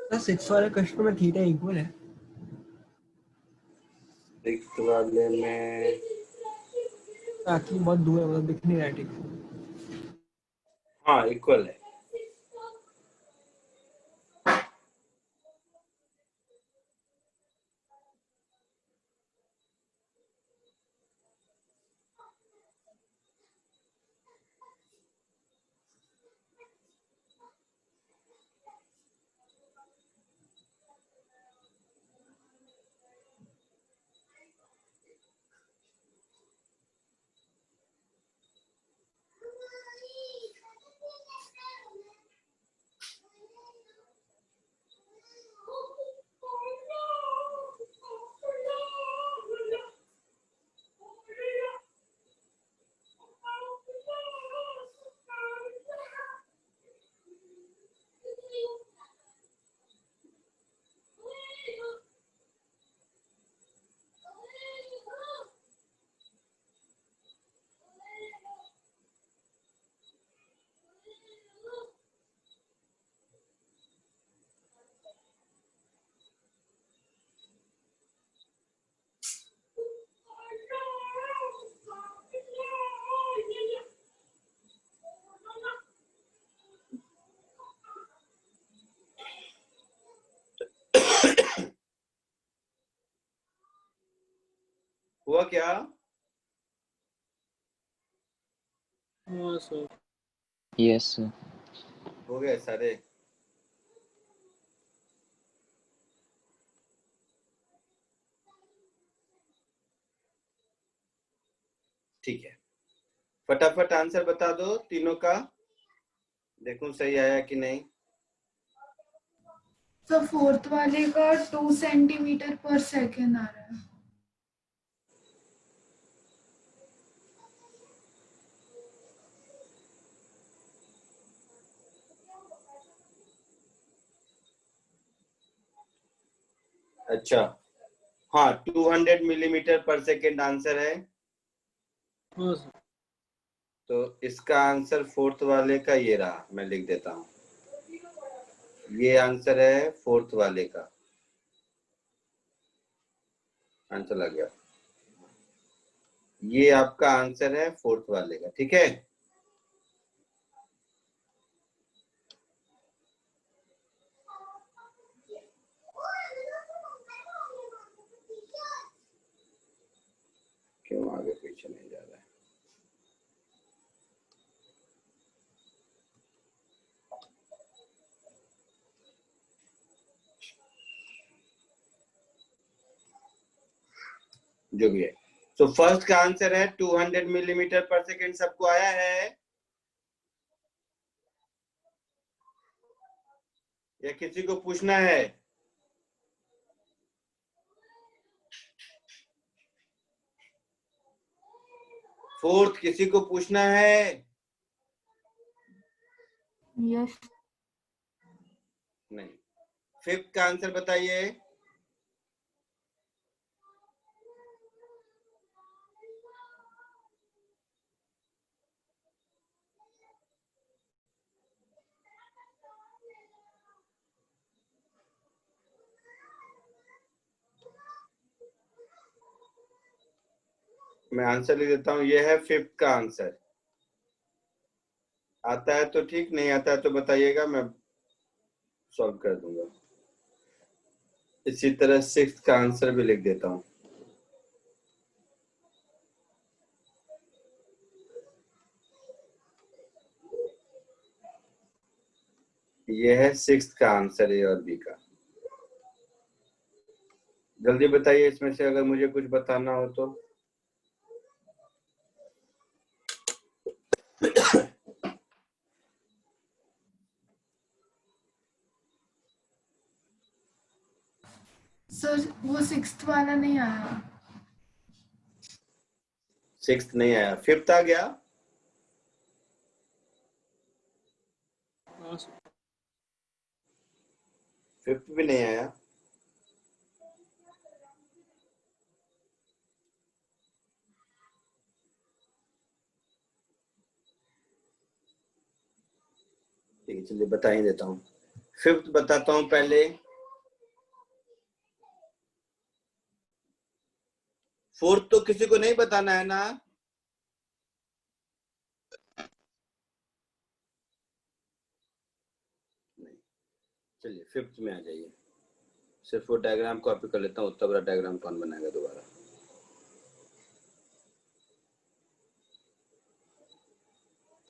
सर 6 वाले क्वेश्चन में थीटा इक्वल है। 6 वाले में एक्चुअली बहुत दूर है, मतलब दिख नहीं रहा है ठीक से। हाँ इक्वल है। हुआ क्या? हाँ सर। Yes sir. हो गए सारे? ठीक है, फटाफट आंसर बता दो तीनों का, देखूं सही आया कि नहीं। तो फोर्थ वाले का 2 सेंटीमीटर पर सेकेंड आ रहा है। अच्छा, हाँ 200 मिलीमीटर पर सेकेंड आंसर है। हाँ सर। तो इसका आंसर फोर्थ वाले का ये रहा, मैं लिख देता हूँ। ये आंसर है फोर्थ वाले का, आंसर लग गया। ये आपका आंसर है फोर्थ वाले का, ठीक है। क्यों आगे पीछे नहीं जा रहा है? जो भी है, तो फर्स्ट का आंसर है 200 मिलीमीटर पर सेकेंड। सबको आया है या किसी को पूछना है? फोर्थ किसी को पूछना है? यस। नहीं। फिफ्थ का आंसर बताइए। मैं आंसर लिख देता हूँ, यह है फिफ्थ का आंसर। आता है तो ठीक, नहीं आता है तो बताइएगा, मैं सॉल्व कर दूंगा। इसी तरह सिक्स्थ का आंसर भी लिख देता हूँ। यह है सिक्स्थ का आंसर, ए और बी का। जल्दी बताइए इसमें से अगर मुझे कुछ बताना हो तो। सर वो सिक्स्थ वाला नहीं आया। सिक्स्थ नहीं आया, फिफ्थ आ गया। हाँ सर। फिफ्थ भी नहीं आया। ठीक है, चलिए बता ही देता हूँ। फिफ्थ बताता हूं पहले। फोर्थ तो किसी को नहीं बताना है ना? नहीं, चलिए फिफ्थ में आ जाइए। सिर्फ वो डायग्राम कॉपी कर लेता हूँ, उतना बड़ा डायग्राम कौन बनाएगा दोबारा।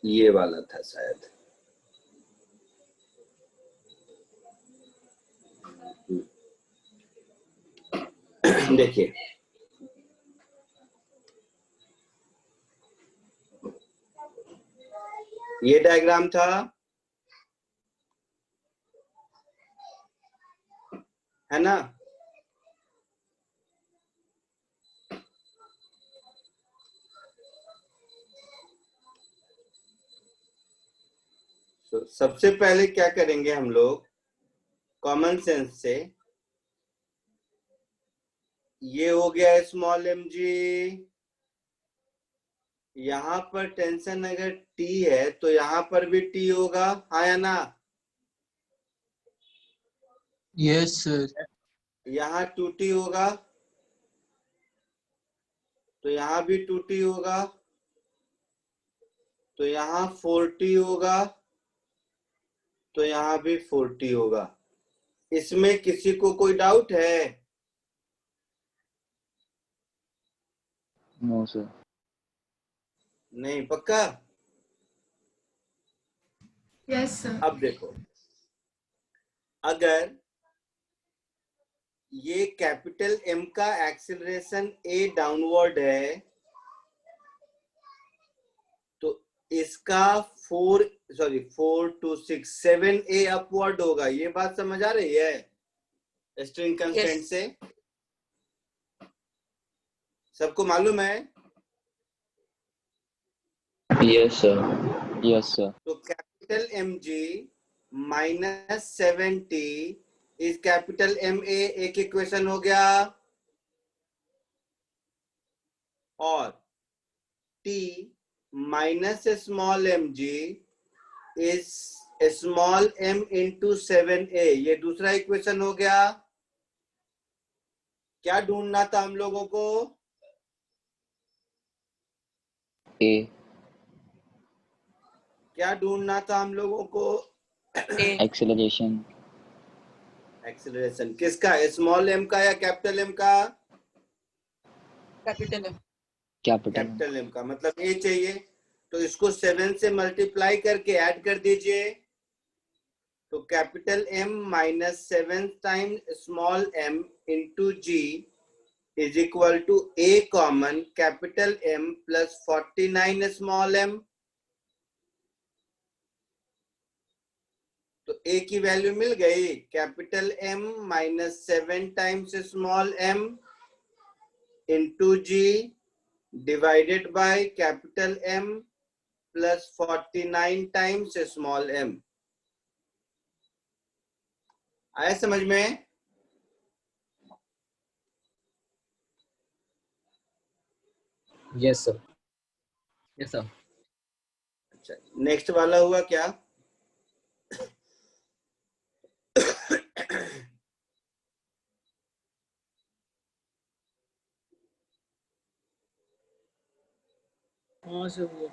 ये वाला था शायद। देखिए, ये डायग्राम था, है ना? तो सबसे पहले क्या करेंगे हम लोग, कॉमन सेंस से। ये हो गया स्मॉल एम जी। यहाँ पर टेंशन अगर टी है तो यहाँ पर भी टी होगा, हाँ या ना? Yes sir. यहाँ 2t होगा तो यहाँ भी 2t होगा, तो यहाँ 4t होगा तो यहाँ भी 4t होगा। इसमें किसी को कोई डाउट है? No sir. नहीं, पक्का? Yes sir. अब देखो, अगर ये कैपिटल एम का एक्सेलरेशन ए डाउनवर्ड है तो इसका 4 to 6 7a अपवर्ड होगा। ये बात समझ आ रही है स्ट्रिंग कंस्ट्रेंट से? सबको मालूम है? Yes sir. Yes sir. तो capital M g minus 7t is capital M a, एक इक्वेशन हो गया। और t minus small m g is small m into 7a, ये दूसरा इक्वेशन हो गया। क्या ढूंढना था हम लोगों को? ए। क्या ढूंढना था हम लोगों को? एक्सेलरेशन। एक्सेलरेशन किसका, स्मॉल एम का या कैपिटल एम का? कैपिटल कैपिटल एम का, मतलब ए चाहिए। तो इसको 7 से मल्टीप्लाई करके ऐड कर दीजिए, तो capital M minus 7 times small m into g is equal to a common capital M plus 49 small m. तो ए की वैल्यू मिल गई, capital M minus 7 times small m into g divided by capital M plus 49 times small m. आया समझ में? Yes, sir. Yes, sir. अच्छा, next वाला हुआ क्या? हाँ सर वो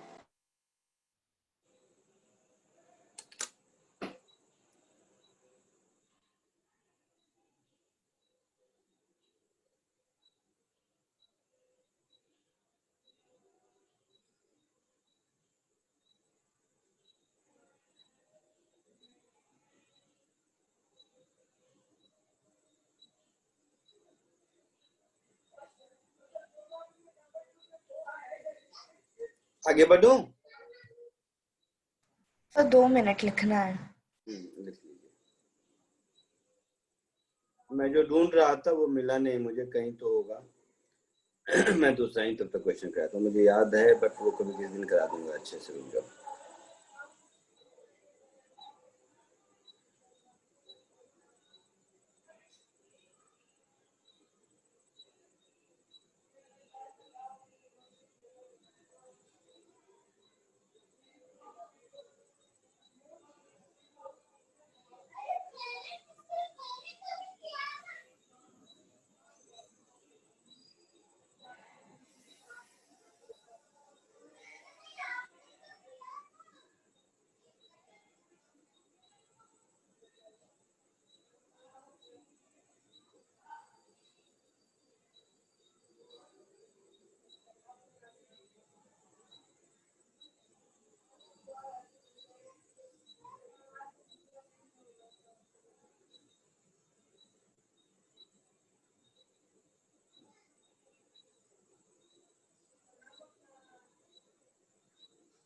आगे बढ़ूं? तो 2 मिनट लिखना है। लिख लीजिए। मैं जो ढूंढ रहा था वो मिला नहीं मुझे, कहीं तो होगा। मैं दूसरा ही तब तक क्वेश्चन कराता हूँ, मुझे याद है बट वो कभी किसी दिन करा दूंगा अच्छे से। रुक जाओ।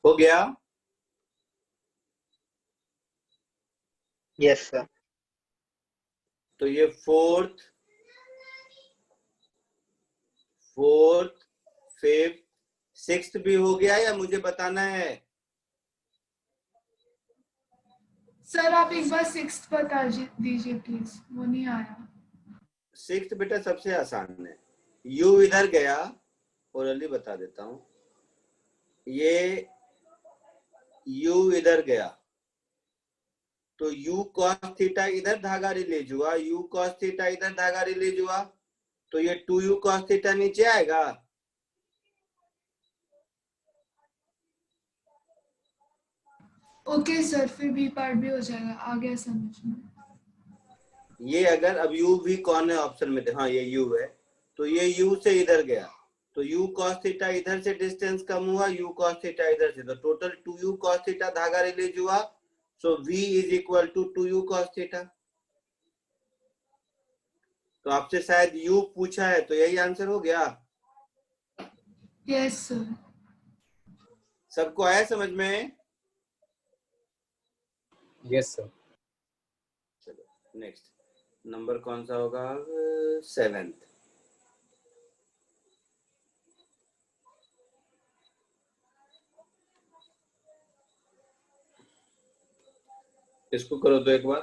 हो गया? Yes sir. तो ये फोर्थ, फिफ्थ, सिक्स्थ भी हो गया या मुझे बताना है? सर आप एक बार सिक्स्थ बता दीजिए प्लीज, वो नहीं आया। सिक्स्थ बेटा सबसे आसान है। u इधर गया, ओरली बता देता हूं, ये u इधर गया तो u cos थीटा इधर धागा रिलीज हुआ, u cos थीटा इधर धागा रिलीज हुआ, तो ये 2u cos थीटा नीचे आएगा। ओके सर, फिर बी पार्ट भी हो जाएगा, आ गया समझ में। ये अगर अब u भी कौन है ऑप्शन में, हाँ ये u है, तो ये u से इधर गया तो u cos थीटा इधर से डिस्टेंस कम हुआ, u cos थीटा इधर से, तो टोटल 2u cos थीटा धागा रिलीज हुआ, so v is equal to 2u cos theta. तो आपसे शायद u पूछा है, तो यही आंसर हो गया। Yes sir. सबको आया समझ में? Yes sir. चलो नेक्स्ट नंबर कौन सा होगा? 7th। इसको करो तो एक बार।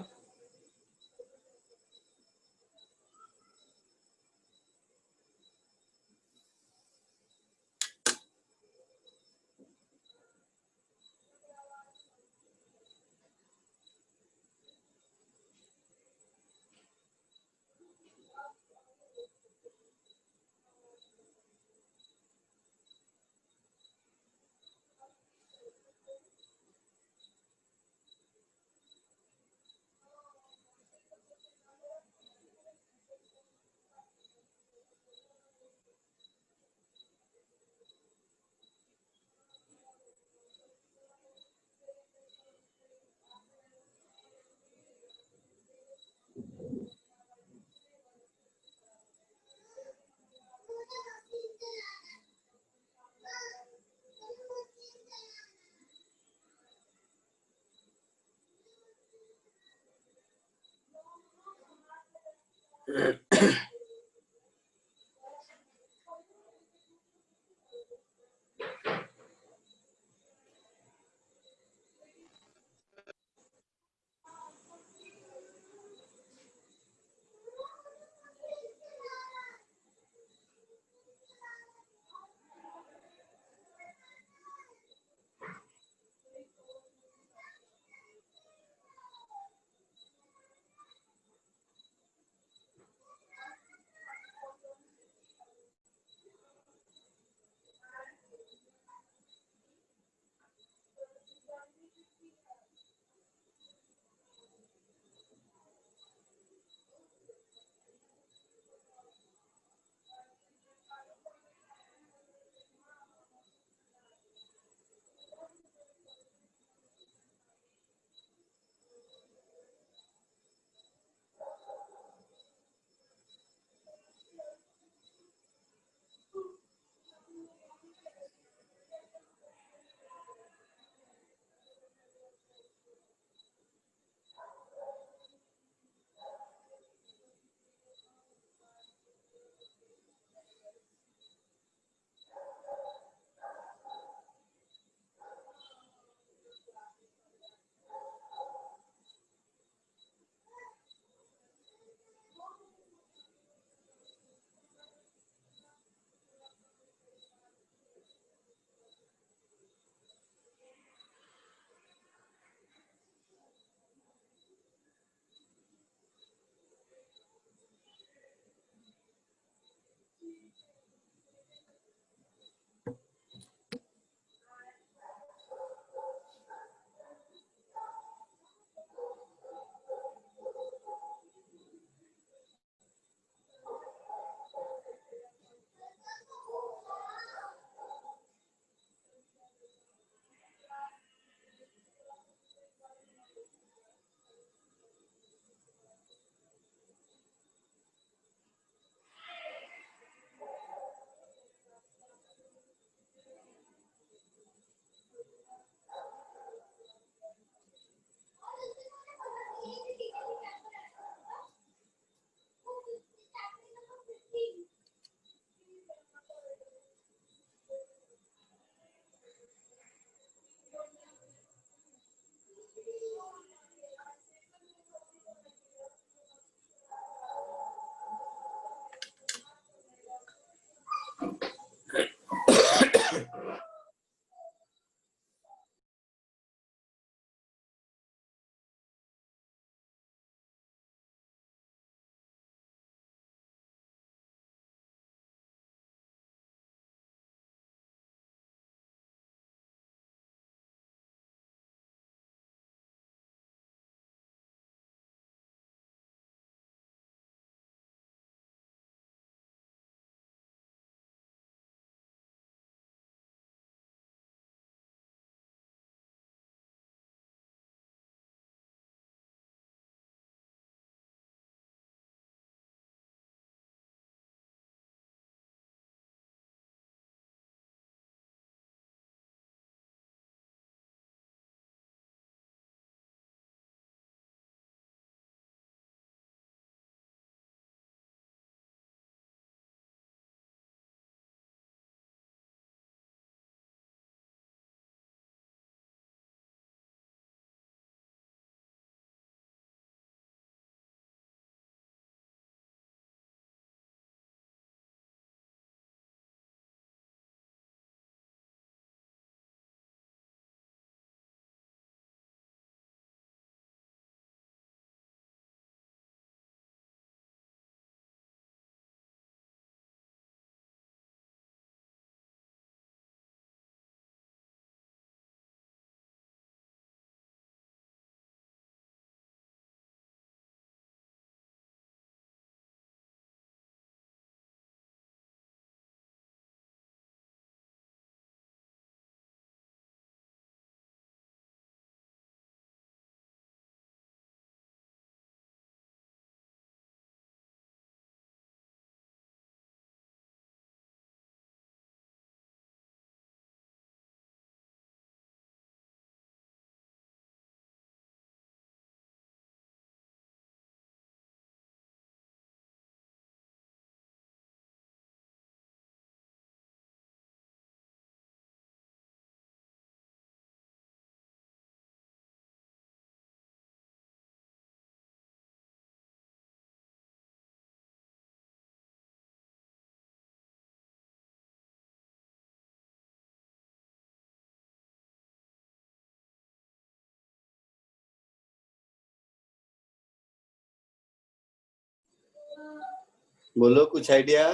बोलो कुछ आइडिया।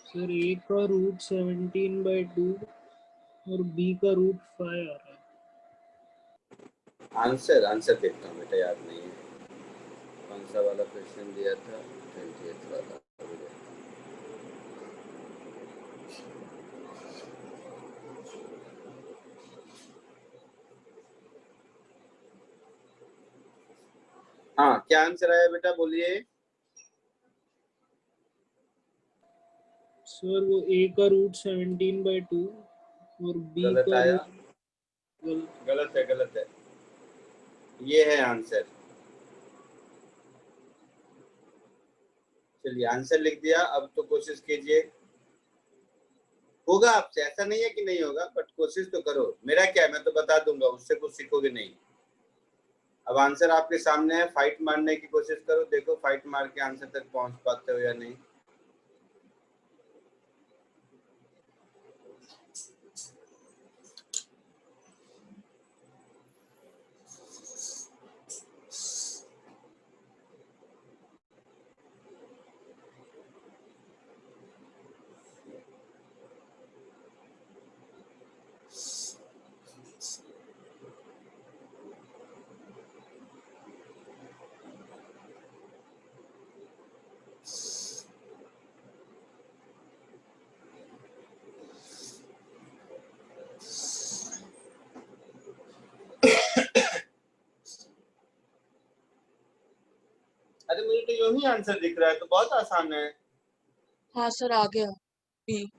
सर ए का रूट 17/2 और बी का रूट 5 आ रहा है। आंसर देखता हूँ बेटा, याद नहीं है कौन सा वाला क्वेश्चन दिया था। 28 वाला। हाँ, क्या आंसर आया बेटा, बोलिए। सर वो ए का रूट 17/2 और बी गलत का आया। रूट गलत है। ये है आंसर। चलिए आंसर लिख दिया, अब तो कोशिश कीजिए, होगा आपसे, ऐसा नहीं है कि नहीं होगा, बट कोशिश तो करो। मेरा क्या है, मैं तो बता दूंगा, उससे कुछ सीखोगे नहीं। अब आंसर आपके सामने है, फाइट मारने की कोशिश करो, देखो फाइट मार के आंसर तक पहुंच पाते हो या नहीं। अरे मुझे तो यूं ही आंसर दिख रहा है, तो बहुत आसान है। हाँ सर आ गया बी।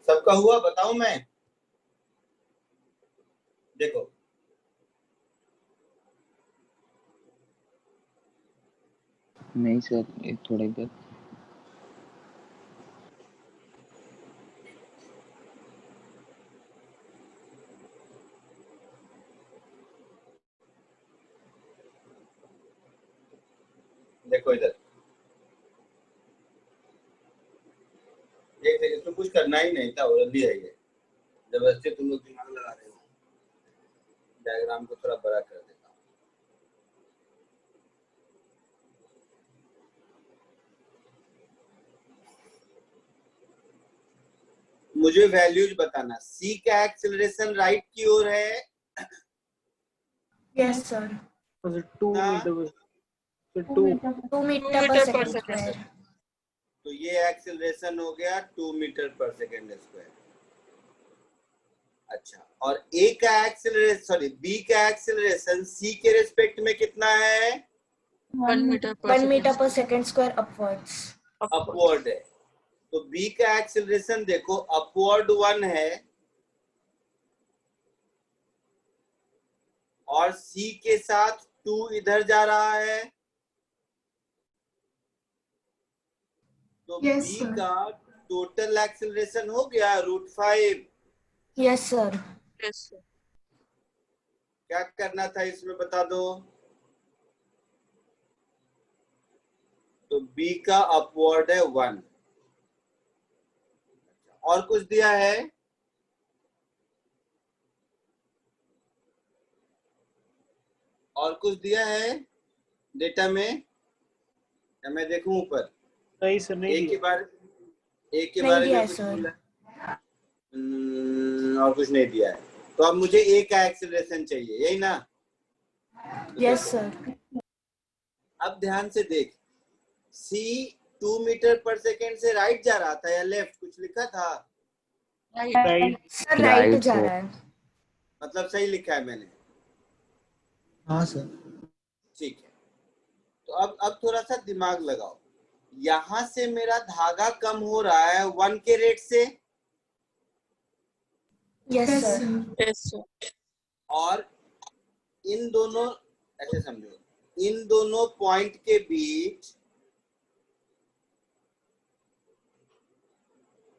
सबका हुआ, बताऊं मैं? देखो नहीं सर, एक थोड़ा इधर। देखो इधर, एक इसमें कुछ करना ही नहीं था, ऑलरेडी है ये। जबरदस्ती तुम लोग दिमाग लगा रहे हो। डायग्राम को थोड़ा बड़ा कर देता हूँ। मुझे वैल्यूज बताना। सी का एक्सेलरेशन राइट की ओर है। Yes sir. 2 हाँ। मीटर 2 मीटर पर सेकंड स्क्वायर। तो ये एक्सेलरेशन हो गया 2 मीटर पर सेकेंड स्क्वायर। अच्छा, और ए का एक्सेलरेशन, सॉरी बी का एक्सेलरेशन सी के रेस्पेक्ट में कितना है? 1 meter per second square upwards. Upward है। तो बी का एक्सेलरेशन देखो अपवर्ड 1 है और सी के साथ 2 इधर जा रहा है, तो Yes, बी sir. का टोटल एक्सेलरेशन हो गया √5। Yes, sir. क्या करना था इसमें बता दो? तो बी का अपवर्ड है 1। और कुछ दिया है? और कुछ दिया है डेटा में? या मैं देखूं ऊपर? नहीं सर, नहीं एक के दिया। बारे नहीं में दिया कुछ सर। बोला? और कुछ नहीं दिया है। तो अब मुझे ए का एक्सेलरेशन चाहिए, यही ना? Yes, sir. अब ध्यान से देख, सी 2 मीटर पर सेकेंड से राइट जा रहा था या लेफ्ट? कुछ लिखा था? राइट। सर राइट Right, जा sir. रहा है। मतलब सही लिखा है मैंने? हाँ सर। ठीक है। तो अब थोड़ा सा दिमाग लगाओ। यहां से मेरा धागा कम हो रहा है 1 के रेट से, Yes, Yes, sir. sir. और इन दोनों, ऐसे समझो, इन दोनों पॉइंट के बीच,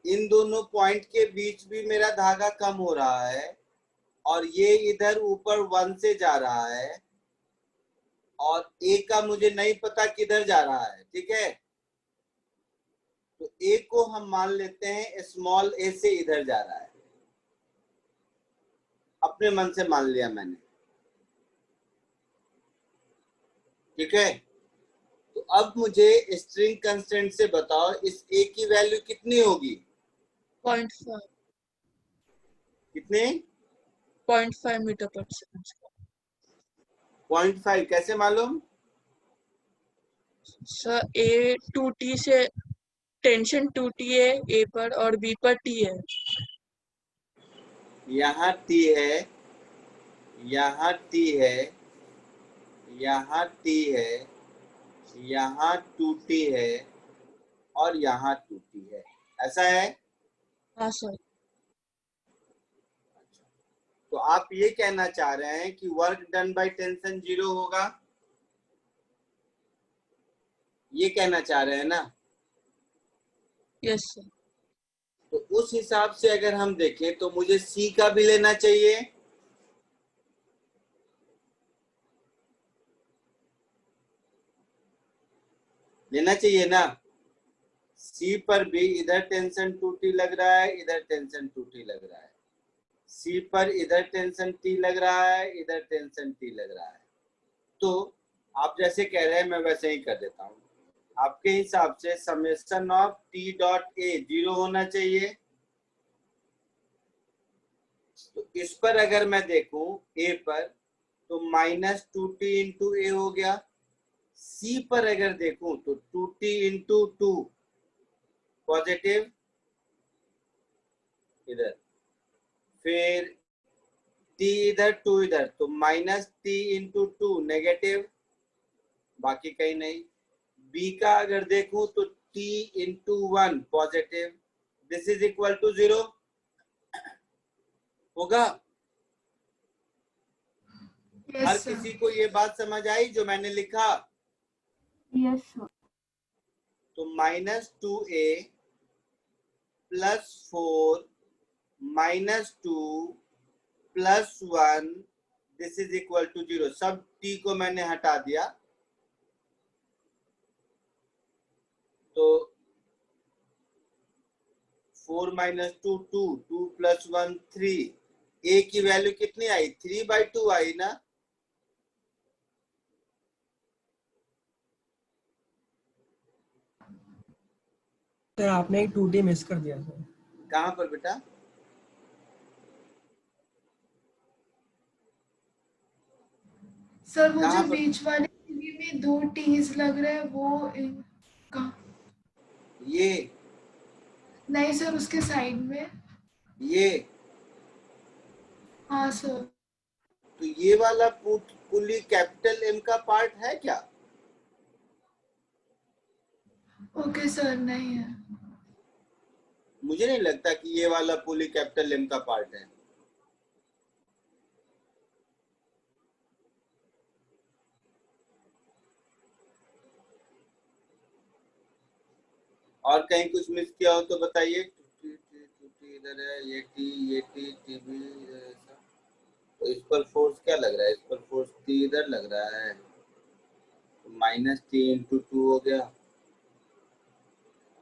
इन दोनों पॉइंट के बीच भी मेरा धागा कम हो रहा है और ये इधर ऊपर 1 से जा रहा है और ए का मुझे नहीं पता किधर जा रहा है, ठीक है? तो ए को हम मान लेते हैं स्मॉल ए से इधर जा रहा है, अपने मन से मान लिया मैंने, ठीक है? तो अब मुझे स्ट्रिंग कंस्ट्रेंट से बताओ इस ए की वैल्यू कितनी होगी? 0.5. कितने? 0.5 meter per second. 0.5 कैसे मालूम? सर ए 2t से टेंशन 2t है ए पर और बी पर t है। यहाँ टी है, यहाँ टी है, यहाँ टी है, यहाँ 2t है और यहाँ 2t है, ऐसा है? हाँ सर। तो आप ये कहना चाह रहे हैं कि वर्क डन बाय टेंशन 0 होगा, ये कहना चाह रहे हैं ना? Yes sir. तो उस हिसाब से अगर हम देखें तो मुझे सी का भी लेना चाहिए, लेना चाहिए ना? सी पर भी इधर टेंशन 2t लग रहा है, इधर टेंशन 2t लग रहा है, सी पर इधर टेंशन t लग रहा है, इधर टेंशन t लग रहा है। तो आप जैसे कह रहे हैं मैं वैसे ही कर देता हूँ। आपके हिसाब से summation of t dot a 0 होना चाहिए। तो इस पर अगर मैं देखूं a पर तो -2t इंटू ए हो गया। सी पर अगर देखूं तो 2t इंटू 2 पॉजिटिव इधर, फिर t इधर 2 इधर, तो -t इंटू 2 नेगेटिव, बाकी कहीं नहीं। b का अगर देखूं तो t into 1 positive, this is equal to 0 होगा। Yes, हर sir. किसी को ये बात समझ आई जो मैंने लिखा? Yes, sir. तो -2a + 4 -2 + 1 this is equal to 0। सब t को मैंने हटा दिया, तो 4 - 2 2, 2 + 1 3, a की वैल्यू कितनी आई? 3/2 आई ना? सर आपने एक 2t मिस कर दिया सर। कहाँ पर बेटा? सर वो कहाँ जो पर? बीच वाले टीवी में 2 टीज लग रहे हैं वो कहाँ? ये नहीं सर, उसके साइड में। ये हाँ सर। तो ये वाला पुली कैपिटल एम का पार्ट है क्या? ओके सर, नहीं है। मुझे नहीं लगता कि ये वाला पुली कैपिटल एम का पार्ट है। और कहीं कुछ मिस किया हो तो बताइए। इधर है, ये टी टीबी ऐसा। तो इस पर फोर्स क्या लग रहा है? इस पर फोर्स टी इधर लग रहा है, तो माइनस टी इंटू टू हो गया।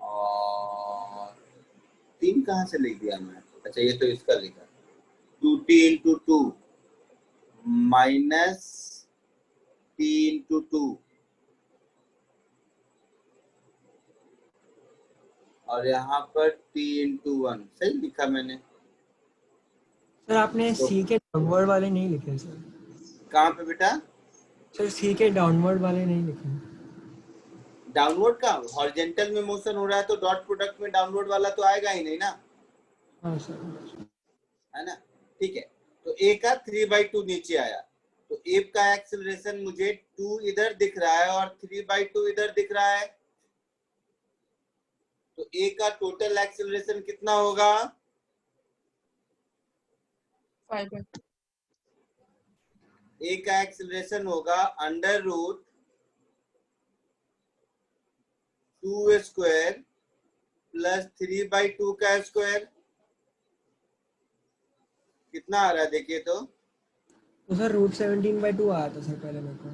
और 3 कहाँ से लिख दिया मैं? अच्छा, ये तो इसका लिखा, 2t into two minus T into two, और यहाँ पर t इंटू वन। सही लिखा मैंने? सर आपने तो सी के डाउनवर्ड वाले नहीं लिखे सर। कहाँ पे बेटा? सर सी के डाउनवर्ड वाले नहीं लिखे। डाउनवर्ड का हॉरिजॉन्टल में मोशन हो रहा है तो डॉट प्रोडक्ट में डाउनवर्ड वाला तो आएगा ही नहीं ना, हाँ सर। है ना? ठीक है, तो ए का 3/2 नीचे आया, तो ए का एक्सेलरेशन मुझे 2 इधर दिख रहा है और 3/2 इधर दिख रहा है। तो ए का टोटल एक्सेलरेशन कितना होगा? 5/2। ए का एक्सेलरेशन होगा अंडर रूट 2 स्क्वायर प्लस 3/2 का स्क्वायर। कितना आ रहा है देखिए तो? तो सर रूट 17/2 आया था सर पहले मेरे को।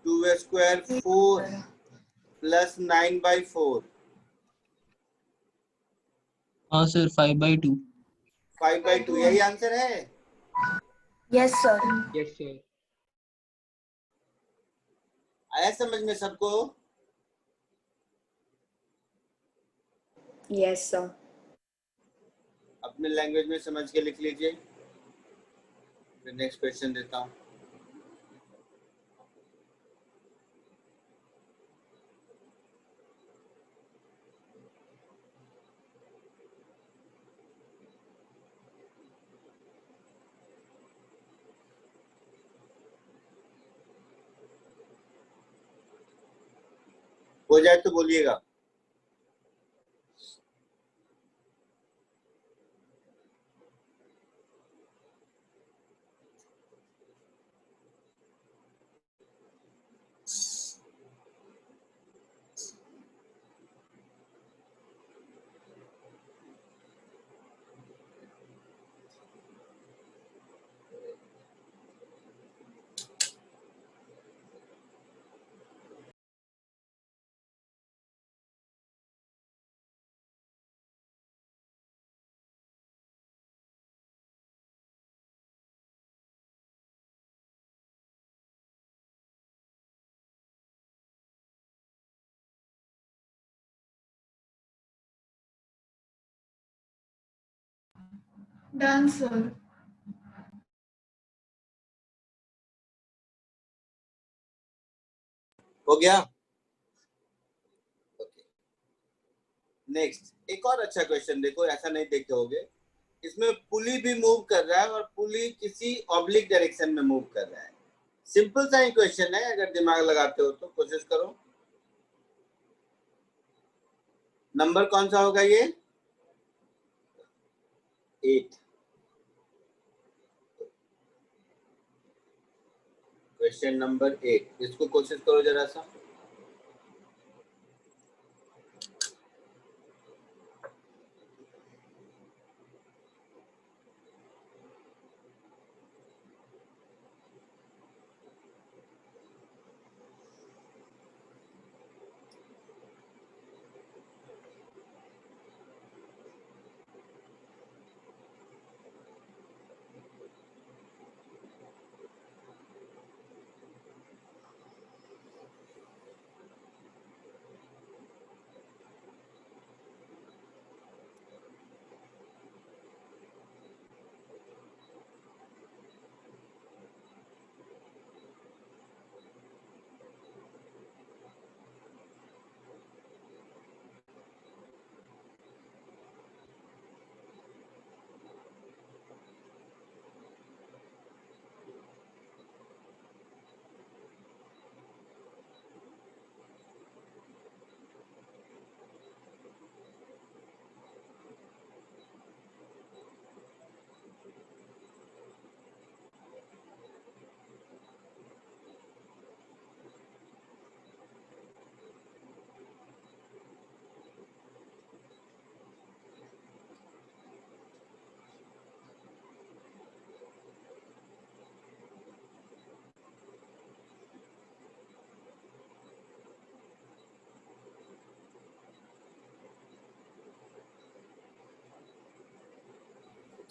2 स्क्वायर 4 प्लस 9/4। हाँ सर 5/2। 5/2 यही आंसर है? Yes sir. Yes, sir. आया समझ में सबको? Yes sir. अपने लैंग्वेज में समझ के लिख लीजिए, फिर नेक्स्ट क्वेश्चन देता हूँ। हो जाए तो बोलिएगा। Done sir. हो गया? नेक्स्ट एक और अच्छा क्वेश्चन देखो, ऐसा नहीं देखे होगे। इसमें पुली भी मूव कर रहा है और पुली किसी ऑब्लिक डायरेक्शन में मूव कर रहा है। सिंपल सा ही क्वेश्चन है, अगर दिमाग लगाते हो तो कोशिश करो। नंबर कौन सा होगा ये? 8। क्वेश्चन नंबर 8, इसको कोशिश करो जरा सा।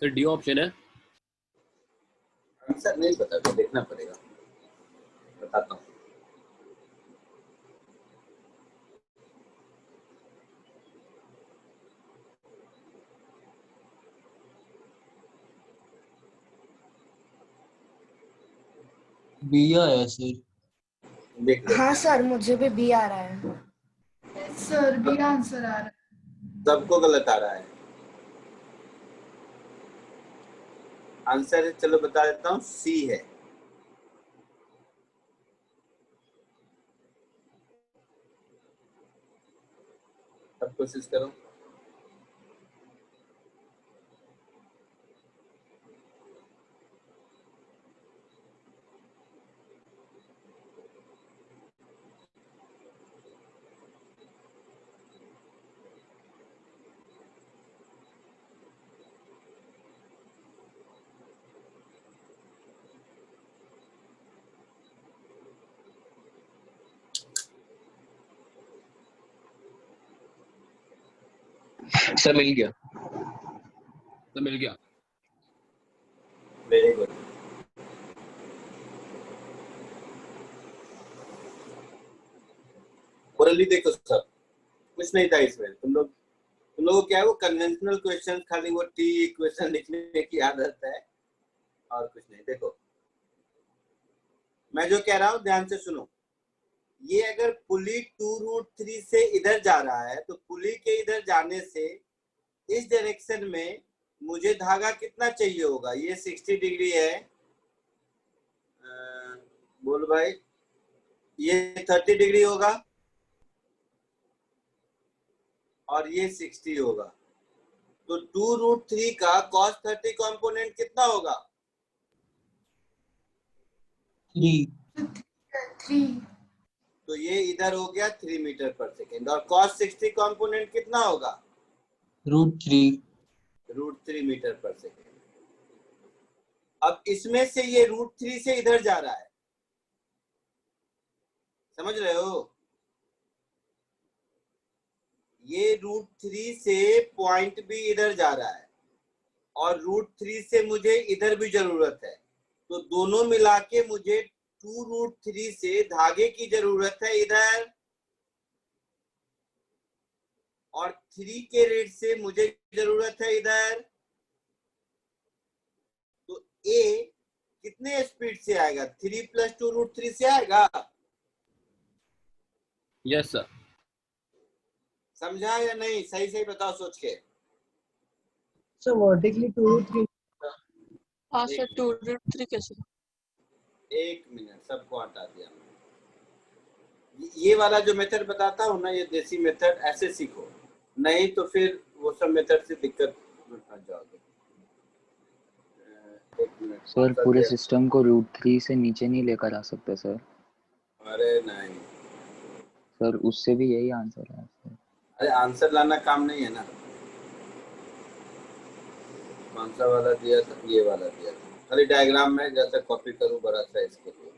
सर डी ऑप्शन है। आंसर नहीं पता तो देखना पड़ेगा, बताता हूँ। बी आया सर। देख लो, हाँ सर, मुझे भी बी आ रहा है। सर भी आंसर आ रहा है। सबको गलत आ रहा है आंसर है। चलो बता देता हूँ, सी है। अब कोशिश करो। सर मिल गया, सर मिल गया। Very good. ओरली देखो सर, कुछ नहीं था इसमें। तुम लोगों को क्या है, वो कन्वेंशनल क्वेश्चन, खाली वो टी इक्वेशन लिखने की आदत है और कुछ नहीं। देखो मैं जो कह रहा हूँ ध्यान से सुनो। ये अगर पुली 2√3 से इधर जा रहा है तो पुली के इधर जाने से इस डायरेक्शन में मुझे धागा कितना चाहिए होगा? ये 60 डिग्री है, बोल भाई। ये 30 डिग्री होगा और ये 60 होगा। तो 2√3 का cos 30 कंपोनेंट कितना होगा? 3। तो ये इधर हो गया 3 मीटर पर सेकेंड। और cos 60 कंपोनेंट कितना होगा? √3 मीटर पर सेकेंड। अब इसमें से ये √3 से इधर जा रहा है, समझ रहे हो? ये √3 से पॉइंट भी इधर जा रहा है और √3 से मुझे इधर भी जरूरत है। तो दोनों मिला के मुझे 2√3 से धागे की जरूरत है इधर, और 3 के रेट से मुझे जरूरत है इधर। तो ए कितने स्पीड से आएगा? 3 + 2√3 से आएगा। Yes sir. समझा या नहीं? सही सही बताओ सोच के। Sir vertically 2√3। हाँ सर, 2√3 कैसे? एक मिनट, सबको हटा दिया मैंने। ये वाला जो मेथड बताता हूँ ना, ये देसी मेथड, ऐसे सीखो, नहीं तो फिर वो सब मेथड से दिक्कत में फंस जाओगे। एक मिनट सर पूरे सिस्टम को √3 से नीचे नहीं लेकर आ सकते सर? अरे नहीं सर, उससे भी यही आंसर है सर। अरे आंसर लाना काम नहीं है ना। कौन सा वाला दिया था? ये वाला दिया था। खाली डायग्राम में जैसे कॉपी करूं बड़ा सा इसके लिए।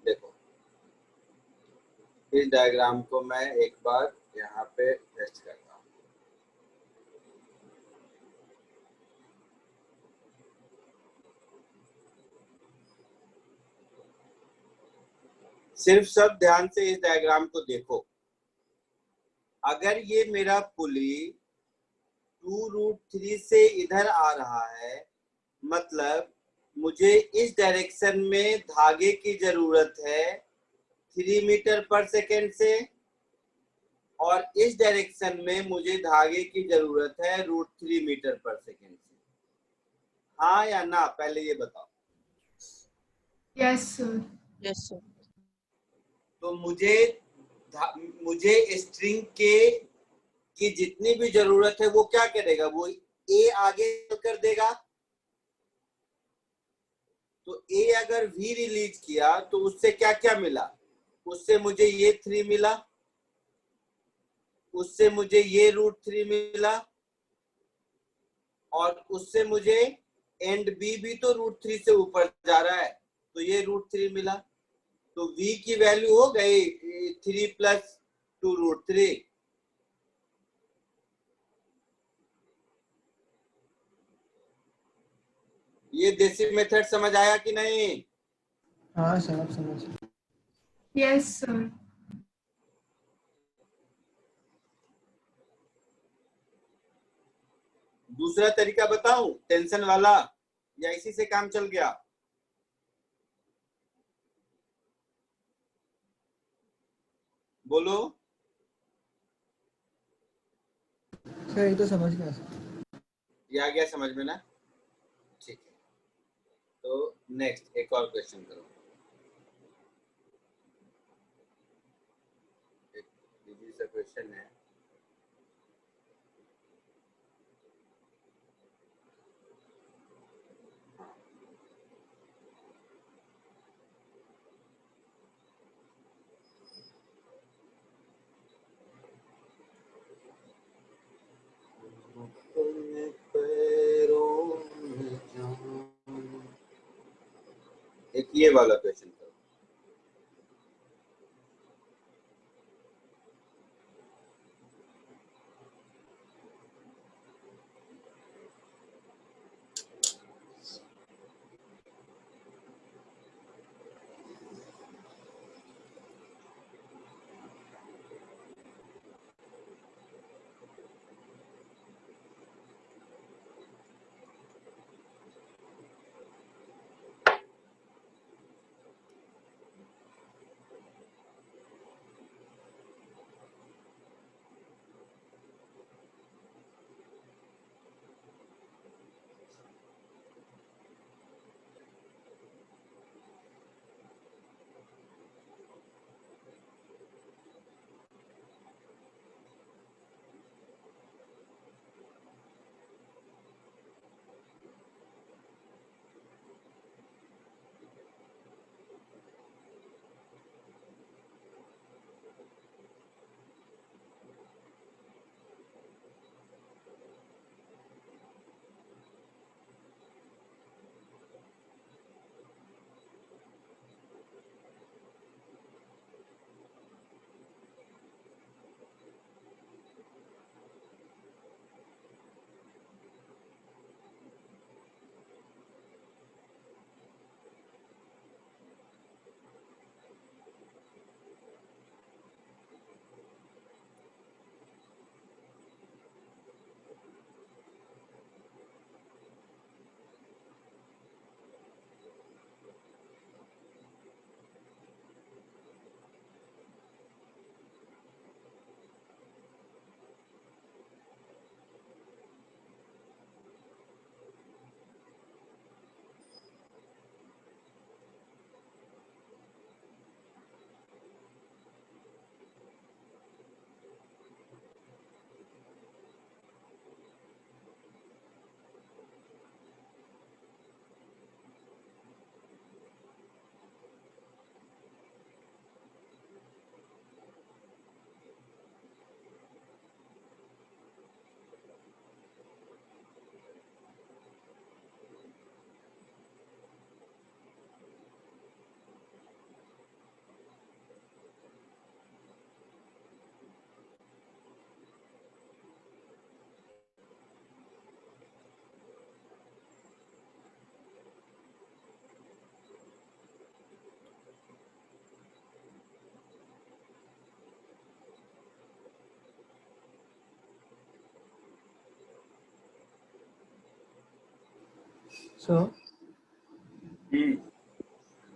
देखो इस डायग्राम को मैं एक बार यहाँ पे टेस्ट करता हूँ। सिर्फ सब ध्यान से इस डायग्राम को देखो। अगर ये मेरा पुली 2√3 से इधर आ रहा है, मतलब मुझे इस डायरेक्शन में धागे की जरूरत है 3 मीटर पर सेकेंड से, और इस डायरेक्शन में मुझे धागे की जरूरत है √3 मीटर पर सेकेंड से। हाँ या ना, पहले ये बताओ। Yes sir. Yes sir. तो मुझे स्ट्रिंग के की जितनी भी जरूरत है वो क्या करेगा? वो ए आगे कर देगा। तो ए अगर वी रिलीज किया तो उससे क्या क्या मिला? उससे मुझे ये 3 मिला, उससे मुझे ये √3 मिला, और उससे मुझे एंड बी भी तो √3 से ऊपर जा रहा है, तो ये √3 मिला। तो v की वैल्यू हो गई 3 + 2√3। ये देसी मेथड समझ आया कि नहीं? हाँ सर आप समझ। Yes sir. दूसरा तरीका बताऊं टेंशन वाला, या इसी से काम चल गया? बोलो। सर ये तो समझ गया सर। ये आ गया समझ में ना? ठीक है, तो नेक्स्ट एक और क्वेश्चन करो। एक इजी सा क्वेश्चन है। एक ये वाला क्वेश्चन करो।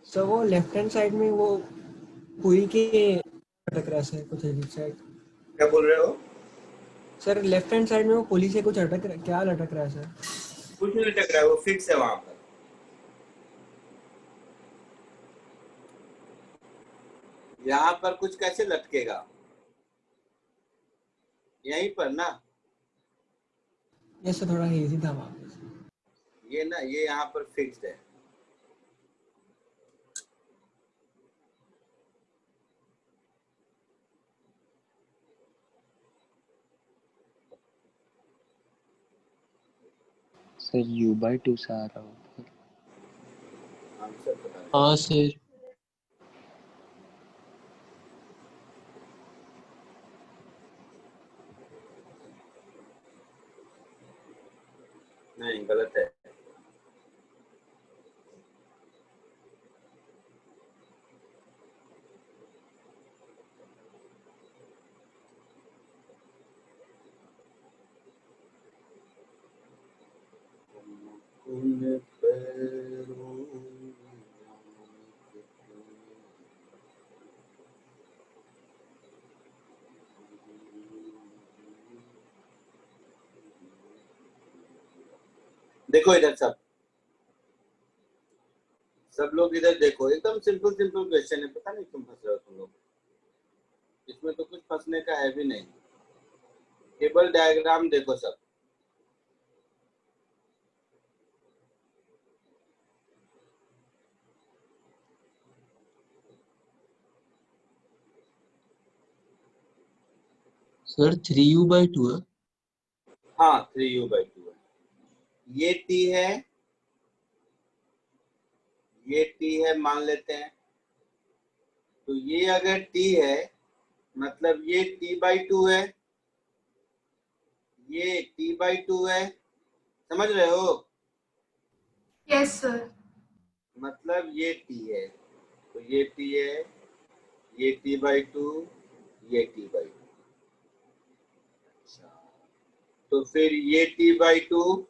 सर वो लेफ्ट हैंड साइड में वो पुई के अटक रहा है सर कुछ अजीब साइड। क्या बोल रहे हो? सर लेफ्ट हैंड साइड में वो पुली से कुछ अटक क्या लटक रहा है सर? कुछ नहीं लटक रहा है, वो फिक्स है वहां पर। यहाँ पर कुछ कैसे लटकेगा? यहीं पर ना? ये सर थोड़ा इजी था वहाँ पे। ये ना, ये यहाँ पर फिक्स्ड है। सर U/2 से आ रहा हो। आंसर पता नहीं। हाँ सर। नहीं, गलत है। उन पैरों देखो इधर सब लोग इधर देखो, एकदम सिंपल सिंपल क्वेश्चन है, पता नहीं क्यों फंस रहे हो तुम लोग, इसमें तो कुछ फंसने का है भी नहीं। टेबल डायग्राम देखो सब। सर 3u/2 है। हाँ 3u/2 है। ये t है, ये t है मान लेते हैं। तो ये अगर t है मतलब ये t/2 है, ये t/2 है, समझ रहे हो? Yes sir. मतलब ये t है, तो ये t है, ये t/2, ये t/2। अच्छा, तो फिर ये t/2,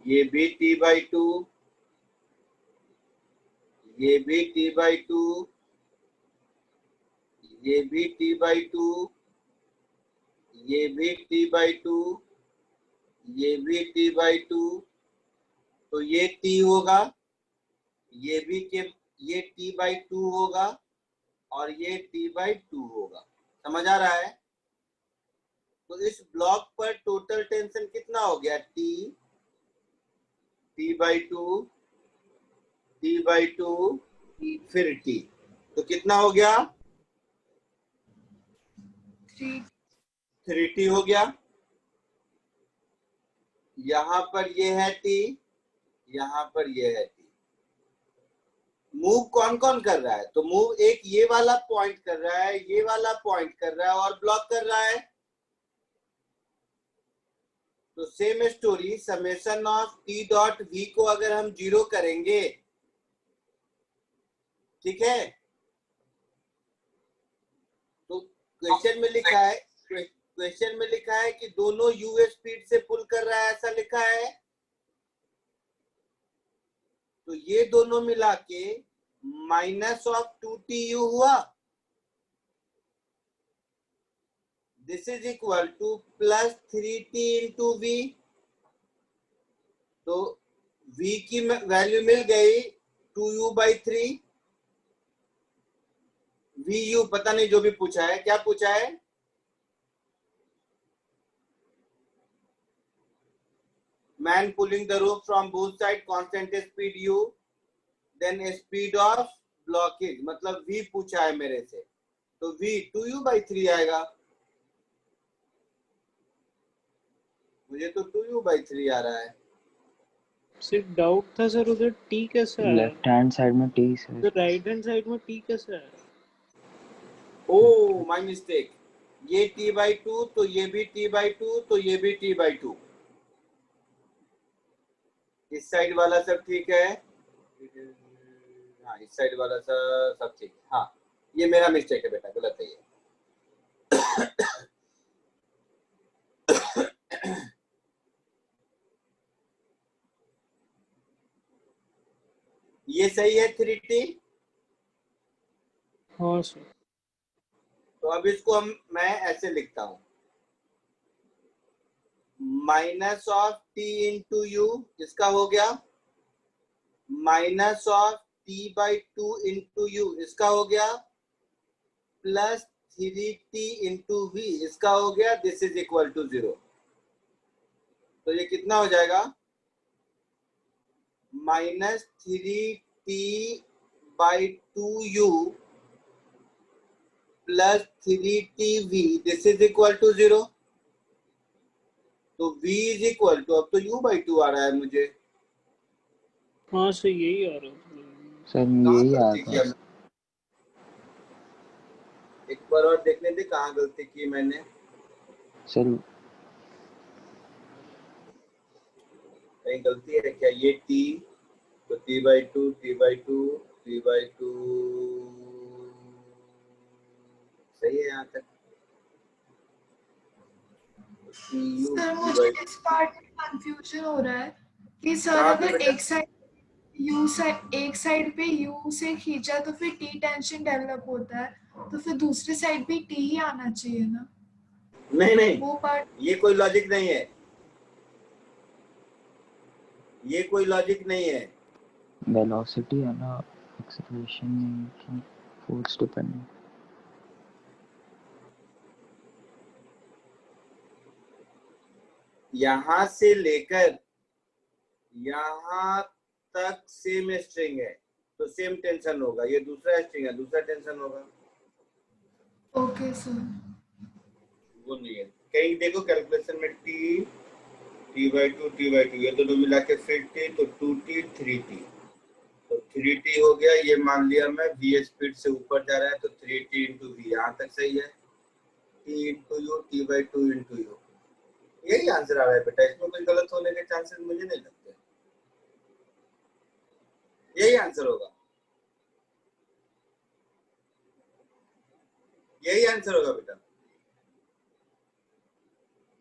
ये भी t/2, ये भी t/2, ये भी t/2, ये भी t/2, ये भी t/2। तो ये t होगा, ये भी के ये t/2 होगा और ये t/2 होगा। समझ आ रहा है? तो इस ब्लॉक पर टोटल टेंशन कितना हो गया? t/2, t/2, फिर t। तो कितना हो गया? 3t हो गया। यहाँ पर ये है t, यहाँ पर ये है t। मूव कौन कौन कर रहा है? तो मूव एक ये वाला पॉइंट कर रहा है, ये वाला पॉइंट कर रहा है और ब्लॉक कर रहा है। तो same story, summation of t dot v को अगर हम 0 करेंगे, ठीक है, तो क्वेश्चन में लिखा है कि दोनों u स्पीड से पुल कर रहा है, ऐसा लिखा है। तो ये दोनों मिला के -2tu हुआ। This is equal to +3t into v। तो v की वैल्यू मिल गई 2u/3। vu पता नहीं, जो भी पूछा है, क्या पूछा है? Man pulling the rope from both side, constant speed u, then speed of blockage, मतलब v पूछा है मेरे से। तो v 2u/3 आएगा। मुझे तो 2u/3 आ रहा है। सिर्फ डाउट था सर, उधर टी कैसे आया? लेफ्ट हैंड साइड में टी सर। उधर राइट हैंड साइड में टी कैसे आया? Oh my mistake. ये t/2, तो ये भी t/2, तो ये भी t/2। इस साइड वाला सब ठीक है। हाँ, इस साइड वाला सब ठीक। हाँ, ये मेरा मिस्टेक है बेटा, गलत है ये। ये सही है 3t। हाँ सर। तो अब इसको मैं ऐसे लिखता हूं, -t इंटू यू, इसका हो गया -t/2 इंटू यू, इसका हो गया +3t इंटू v, इसका हो गया। This is equal to 0। तो ये कितना हो जाएगा? -3t/2u +3tv, this is equal to 0। तो v इज इक्वल टू, अब तो u/2 आ रहा है मुझे। हाँ सर, यही आ रहा है सर। कहाँ यही गलती आता किया है। मैं? एक बार और देखने दे कहाँ गलती की मैंने। सर कहीं गलती है क्या? ये t, तो t/2, t/2, t/2 सही है यहाँ तक। du सर d मुझे by इस पार्ट में कंफ्यूजन हो रहा है कि सर कहाँ पे अगर बेटा? एक साइड पे यू से खींचा तो फिर टी टेंशन डेवलप होता है, तो फिर दूसरी साइड भी टी ही आना चाहिए ना, नहीं नहीं, वो पार्ट। ये कोई लॉजिक नहीं है, ये कोई लॉजिक नहीं है। वेलोसिटी है ना, एक्सेलरेशन फोर्स डिपेंड। यहां से लेकर यहां तक सेम स्ट्रिंग है तो सेम टेंशन होगा, ये दूसरा स्ट्रिंग है दूसरा टेंशन होगा। Okay sir. वो नहीं है, कहीं देखो कैलकुलेशन में टी टी बाई टू ये दोनों मिला के फिर टी, तो 2t 3t, तो 3t हो गया। ये मान लिया मैं v स्पीड से ऊपर जा रहा है तो 3t इंटू वी, यहाँ तक सही है। t into U T by two into you, यही आंसर आ रहा है बेटा, इसमें कोई गलत होने के चांसेस मुझे नहीं लगते, यही आंसर होगा, यही आंसर होगा बेटा।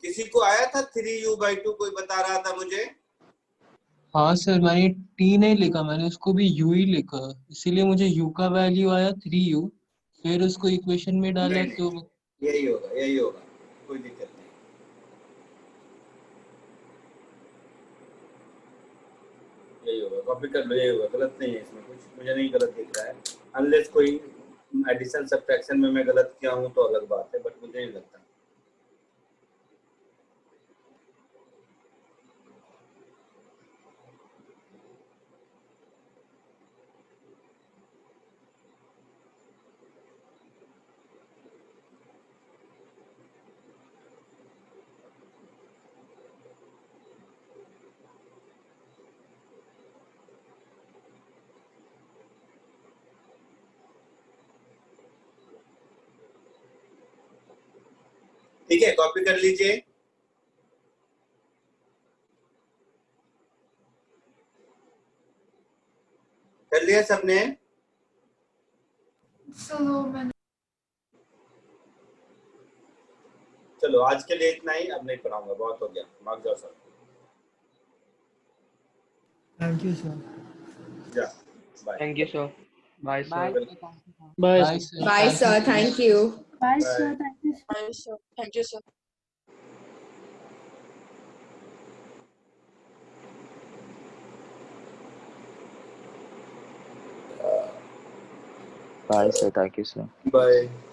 किसी को आया था 3u/2, कोई बता रहा था मुझे। हाँ सर, मैंने टी नहीं लिखा, मैंने उसको भी यू ही लिखा, इसीलिए मुझे यू का वैल्यू आया 3u, फिर उसको इक्वेशन में डाला नहीं तो नहीं, यही होगा यही होगा, कोई दिक्कत नहीं। यही होगा, कॉपी कर लो, यही होगा, गलत नहीं है इसमें कुछ, मुझे नहीं गलत दिख रहा है। अनलेस कोई एडिशन सब्ट्रैक्शन में मैं गलत किया हूँ तो अलग बात है, बट मुझे नहीं लगता। ठीक है, कॉपी कर लीजिए। कर लिया सबने? सुनो मैंने। चलो आज के लिए इतना ही, अब नहीं पढ़ाऊंगा, बहुत हो गया, भाग जाओ सर। Thank you sir. जा, bye. Thank you sir, bye sir. Bye bye sir. Sir. Bye, sir. Thank you. Bye, Bye. sir. Thank you. Bye, sir. Thank you, sir. Bye sir, thank you sir. Bye.